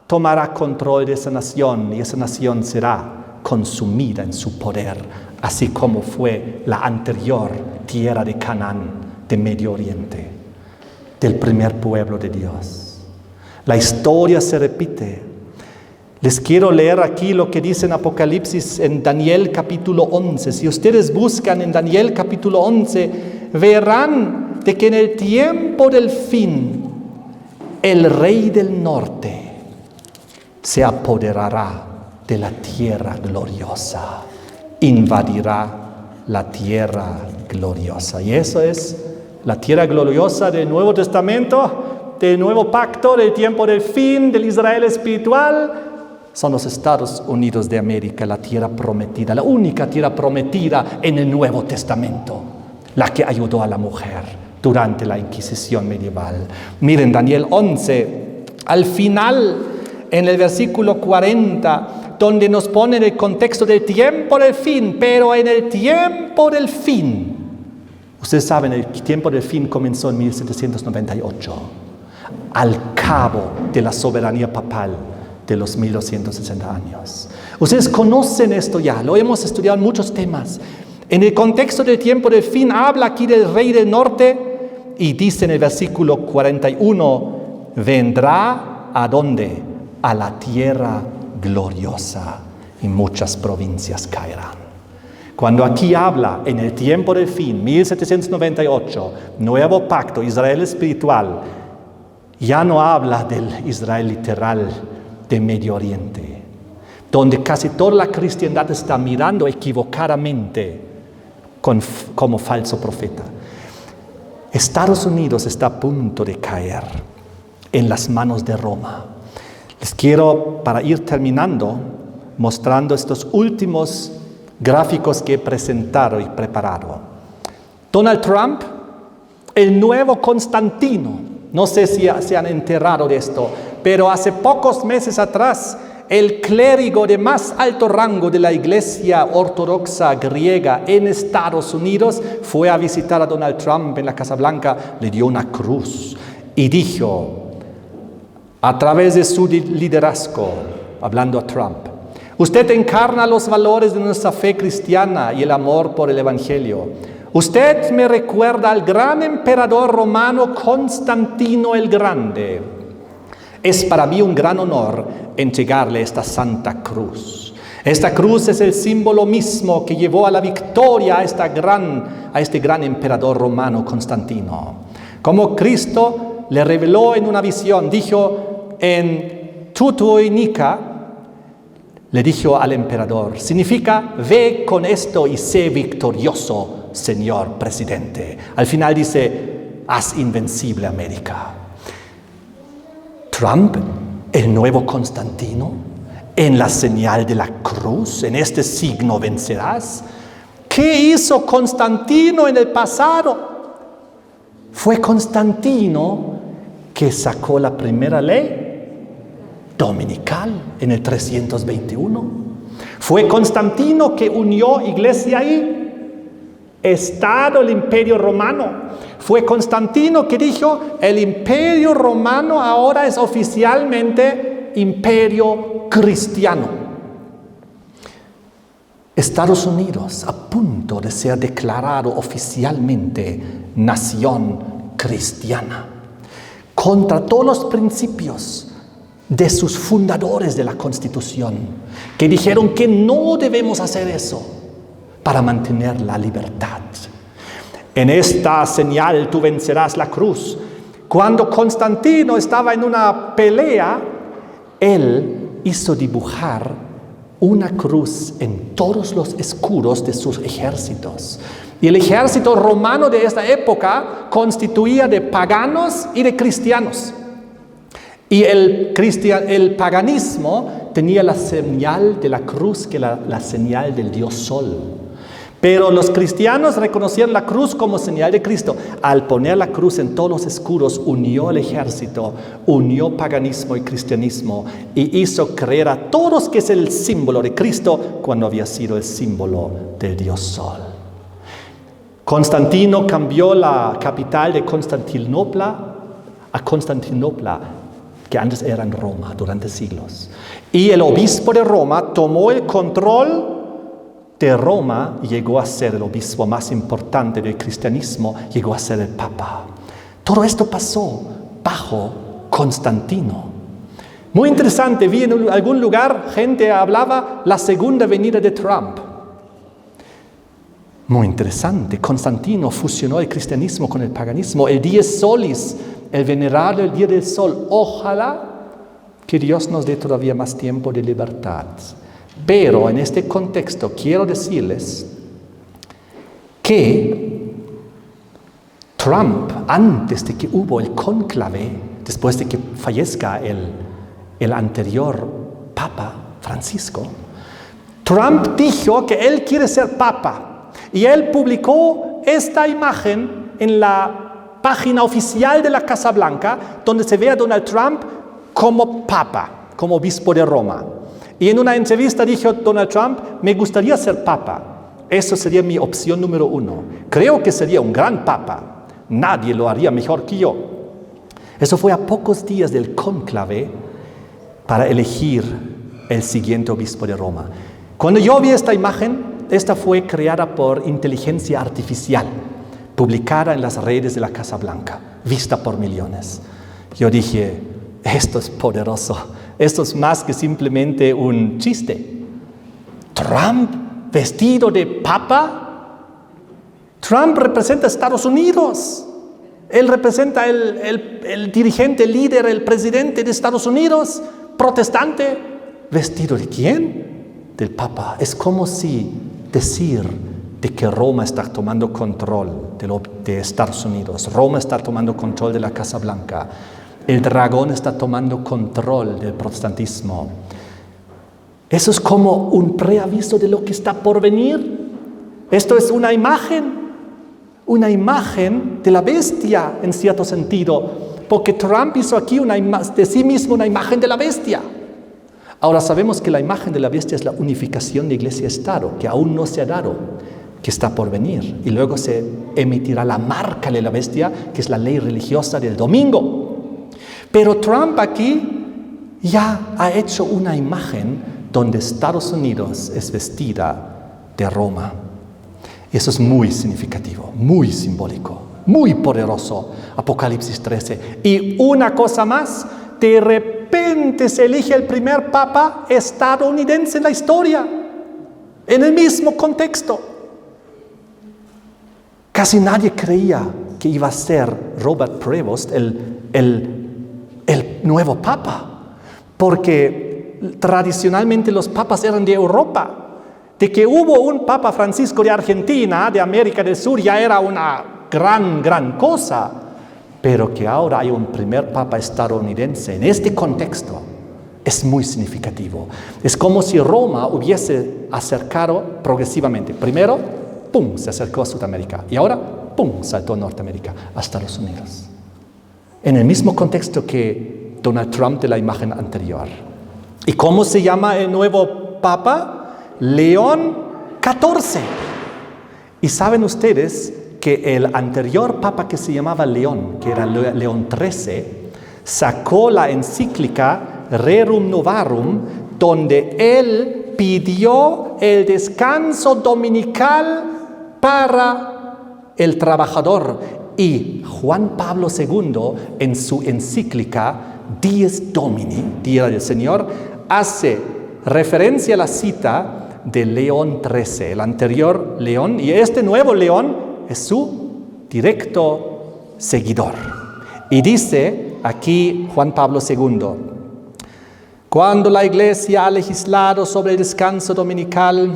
tomará control de esa nación y esa nación será consumida en su poder, así como fue la anterior tierra de Canaán, de Medio Oriente, del primer pueblo de Dios. La historia se repite. Les quiero leer aquí lo que dice en Apocalipsis en Daniel capítulo 11. Si ustedes buscan en Daniel capítulo 11, verán de que en el tiempo del fin, el rey del norte se apoderará de la tierra gloriosa, invadirá la tierra gloriosa. Y eso es la tierra gloriosa del Nuevo Testamento, del Nuevo Pacto, del tiempo del fin, del Israel espiritual. Son los Estados Unidos de América, la tierra prometida, la única tierra prometida en el Nuevo Testamento, la que ayudó a la mujer durante la Inquisición medieval. Miren, Daniel 11, al final, en el versículo 40, donde nos pone en el contexto del tiempo del fin, pero en el tiempo del fin. Ustedes saben, el tiempo del fin comenzó en 1798, al cabo de la soberanía papal de los 1260 años. Ustedes conocen esto ya, lo hemos estudiado en muchos temas. En el contexto del tiempo del fin, habla aquí del rey del norte y dice en el versículo 41, vendrá ¿a dónde? A la tierra gloriosa y muchas provincias caerán. Cuando aquí habla en el tiempo del fin, 1798, nuevo pacto, Israel espiritual, ya no habla del Israel literal de Medio Oriente, donde casi toda la cristiandad está mirando equivocadamente como falso profeta. Estados Unidos está a punto de caer en las manos de Roma. Les quiero, para ir terminando, mostrando estos últimos gráficos que he presentado y preparado. Donald Trump, el nuevo Constantino, no sé si se han enterado de esto, pero hace pocos meses atrás, el clérigo de más alto rango de la Iglesia Ortodoxa griega en Estados Unidos fue a visitar a Donald Trump en la Casa Blanca, le dio una cruz y dijo, a través de su liderazgo, hablando a Trump, usted encarna los valores de nuestra fe cristiana y el amor por el Evangelio. Usted me recuerda al gran emperador romano Constantino el Grande. Es para mí un gran honor entregarle esta santa cruz. Esta cruz es el símbolo mismo que llevó a la victoria a este gran emperador romano Constantino. Como Cristo le reveló en una visión, dijo en Tutuinica, le dijo al emperador, significa, ve con esto y sé victorioso, señor presidente. Al final dice, haz invencible América. Trump, el nuevo Constantino, en la señal de la cruz, en este signo vencerás. ¿Qué hizo Constantino en el pasado? Fue Constantino que sacó la primera ley dominical en el 321. Fue Constantino que unió iglesia y Estado, el Imperio Romano. Fue Constantino que dijo, el Imperio Romano ahora es oficialmente Imperio Cristiano. Estados Unidos a punto de ser declarado oficialmente nación cristiana, contra todos los principios de sus fundadores de la Constitución, que dijeron que no debemos hacer eso para mantener la libertad. En esta señal tú vencerás la cruz. Cuando Constantino estaba en una pelea, él hizo dibujar una cruz en todos los escudos de sus ejércitos. Y el ejército romano de esta época constituía de paganos y de cristianos. Y el paganismo tenía la señal de la cruz, que la señal del dios Sol. Pero los cristianos reconocían la cruz como señal de Cristo. Al poner la cruz en todos los escudos, unió el ejército, unió paganismo y cristianismo y hizo creer a todos que es el símbolo de Cristo cuando había sido el símbolo del dios Sol. Constantino cambió la capital de Constantinopla a Constantinopla, que antes era en Roma durante siglos. Y el obispo de Roma tomó el control de Roma y llegó a ser el obispo más importante del cristianismo, llegó a ser el Papa. Todo esto pasó bajo Constantino. Muy interesante, vi en algún lugar gente hablaba la segunda venida de Trump. Muy interesante. Constantino fusionó el cristianismo con el paganismo. El Dies Solis, el venerable el Día del Sol. Ojalá que Dios nos dé todavía más tiempo de libertad. Pero en este contexto quiero decirles que Trump, antes de que hubo el cónclave, después de que fallezca el anterior Papa Francisco, Trump dijo que él quiere ser Papa. Y él publicó esta imagen en la página oficial de la Casa Blanca, donde se ve a Donald Trump como Papa, como obispo de Roma. Y en una entrevista dijo Donald Trump, me gustaría ser Papa. Eso sería mi opción número 1. Creo que sería un gran Papa. Nadie lo haría mejor que yo. Eso fue a pocos días del cónclave para elegir el siguiente obispo de Roma. Cuando yo vi esta imagen, esta fue creada por inteligencia artificial, publicada en las redes de la Casa Blanca, vista por millones. Yo dije, esto es poderoso. Esto es más que simplemente un chiste. Trump vestido de papa. Trump representa a Estados Unidos. Él representa el dirigente, el líder, el presidente de Estados Unidos, protestante. ¿Vestido de quién? Del papa. Es como si decir de que Roma está tomando control de Estados Unidos. Roma está tomando control de la Casa Blanca. El dragón está tomando control del protestantismo. Eso es como un preaviso de lo que está por venir. Esto es una imagen de la bestia en cierto sentido, porque Trump hizo aquí de sí mismo una imagen de la bestia. Ahora sabemos que la imagen de la bestia es la unificación de iglesia-estado, que aún no se ha dado, que está por venir. Y luego se emitirá la marca de la bestia, que es la ley religiosa del domingo. Pero Trump aquí ya ha hecho una imagen donde Estados Unidos es vestida de Roma. Eso es muy significativo, muy simbólico, muy poderoso. Apocalipsis 13. Y una cosa más, de repente se elige el primer papa estadounidense en la historia, en el mismo contexto. Casi nadie creía que iba a ser Robert Prevost el nuevo papa, porque tradicionalmente los papas eran de Europa. De que hubo un Papa Francisco de Argentina, de América del Sur, ya era una gran cosa. Pero que ahora hay un primer Papa estadounidense en este contexto es muy significativo. Es como si Roma hubiese acercado progresivamente. Primero, ¡pum!, se acercó a Sudamérica. Y ahora, ¡pum!, saltó a Norteamérica, a Estados Unidos. En el mismo contexto que Donald Trump de la imagen anterior. ¿Y cómo se llama el nuevo Papa? León XIV. Y saben ustedes que el anterior papa que se llamaba León, que era León XIII, sacó la encíclica Rerum Novarum, donde él pidió el descanso dominical para el trabajador. Y Juan Pablo II, en su encíclica Dies Domini, Día del Señor, hace referencia a la cita de León XIII, el anterior León, y este nuevo León es su directo seguidor. Y dice aquí Juan Pablo II, cuando la Iglesia ha legislado sobre el descanso dominical,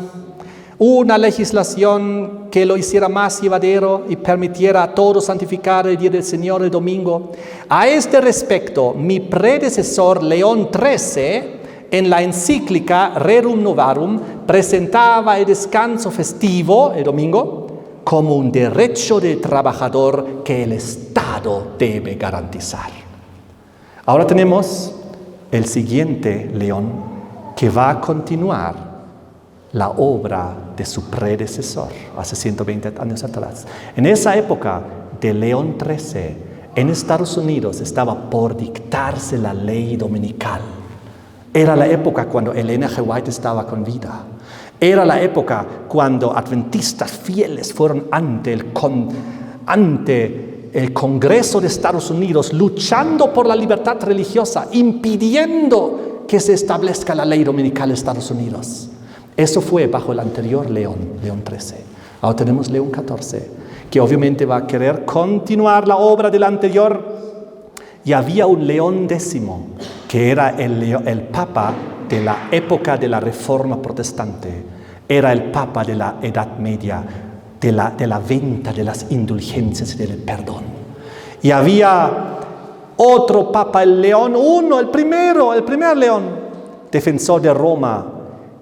una legislación que lo hiciera más llevadero y permitiera a todos santificar el día del Señor el domingo, a este respecto, mi predecesor León XIII, en la encíclica Rerum Novarum, presentaba el descanso festivo, el domingo, como un derecho del trabajador que el Estado debe garantizar. Ahora tenemos el siguiente León, que va a continuar la obra de su predecesor, hace 120 años atrás. En esa época de León XIII, en Estados Unidos estaba por dictarse la ley dominical. Era la época cuando Elena G. White estaba con vida. Era la época cuando adventistas fieles fueron ante el Congreso de Estados Unidos luchando por la libertad religiosa, impidiendo que se establezca la ley dominical de Estados Unidos. Eso fue bajo el anterior León XIII. Ahora tenemos León XIV, que obviamente va a querer continuar la obra del anterior. Y había un León X, que era el Papa de la época de la Reforma Protestante. Era el Papa de la Edad Media, de la venta de las indulgencias y del perdón. Y había otro Papa, el León I, el primer León, defensor de Roma,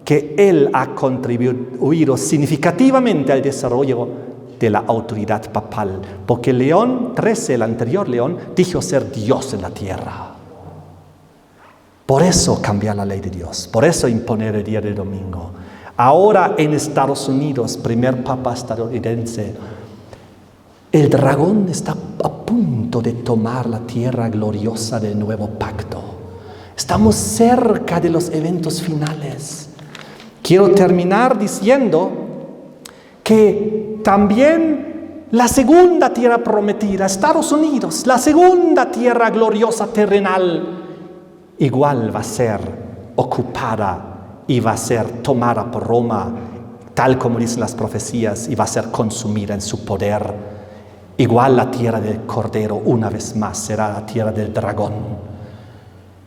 que él ha contribuido significativamente al desarrollo de la autoridad papal, porque León XIII, el anterior León, dijo ser Dios en la tierra. Por eso cambiar la ley de Dios, por eso imponer el día del domingo. Ahora en Estados Unidos, primer papa estadounidense, el dragón está a punto de tomar la tierra gloriosa del nuevo pacto. Estamos cerca de los eventos finales. Quiero terminar diciendo que también la segunda tierra prometida, Estados Unidos, la segunda tierra gloriosa terrenal, igual va a ser ocupada y va a ser tomada por Roma, tal como dicen las profecías, y va a ser consumida en su poder. Igual la tierra del Cordero una vez más será la tierra del dragón,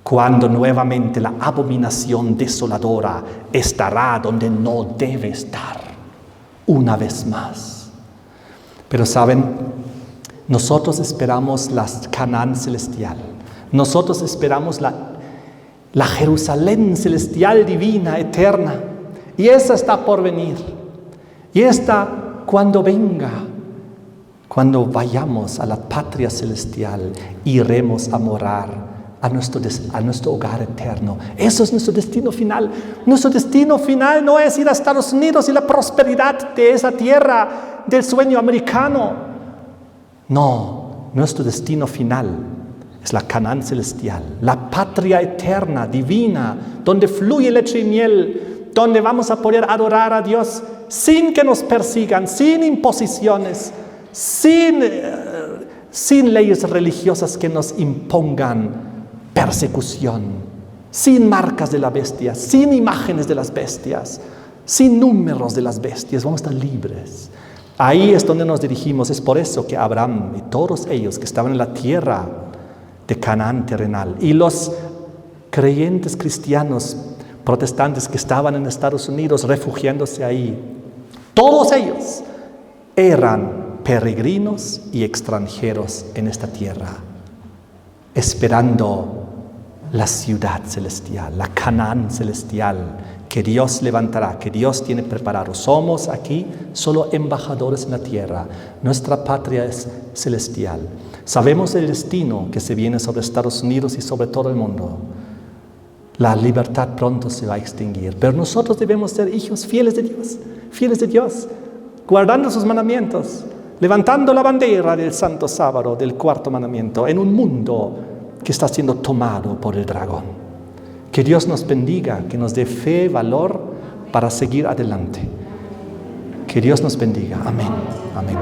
cuando nuevamente la abominación desoladora estará donde no debe estar, una vez más. Pero saben, nosotros esperamos la Canaán celestial, nosotros esperamos la Jerusalén celestial, divina, eterna, y esa está por venir. Y esta, cuando venga, cuando vayamos a la patria celestial, iremos a morar a nuestro hogar eterno. Eso es nuestro destino final. Nuestro destino final no es ir a Estados Unidos y la prosperidad de esa tierra del sueño americano. No, nuestro destino final es la Canaán celestial, la patria eterna, divina, donde fluye leche y miel, donde vamos a poder adorar a Dios sin que nos persigan, sin imposiciones, sin leyes religiosas que nos impongan persecución, sin marcas de la bestia, sin imágenes de las bestias, sin números de las bestias. Vamos a estar libres. Ahí es donde nos dirigimos. Es por eso que Abraham y todos ellos que estaban en la tierra de Canaán terrenal, y los creyentes cristianos protestantes que estaban en Estados Unidos refugiándose ahí, todos ellos eran peregrinos y extranjeros en esta tierra, esperando la ciudad celestial, la Canaán celestial que Dios levantará, que Dios tiene preparado. Somos aquí solo embajadores en la tierra. Nuestra patria es celestial. Sabemos el destino que se viene sobre Estados Unidos y sobre todo el mundo. La libertad pronto se va a extinguir, pero nosotros debemos ser hijos fieles de Dios, guardando sus mandamientos, levantando la bandera del santo sábado, del cuarto mandamiento, en un mundo que está siendo tomado por el dragón. Que Dios nos bendiga, que nos dé fe, valor para seguir adelante. Que Dios nos bendiga. Amén. Amén.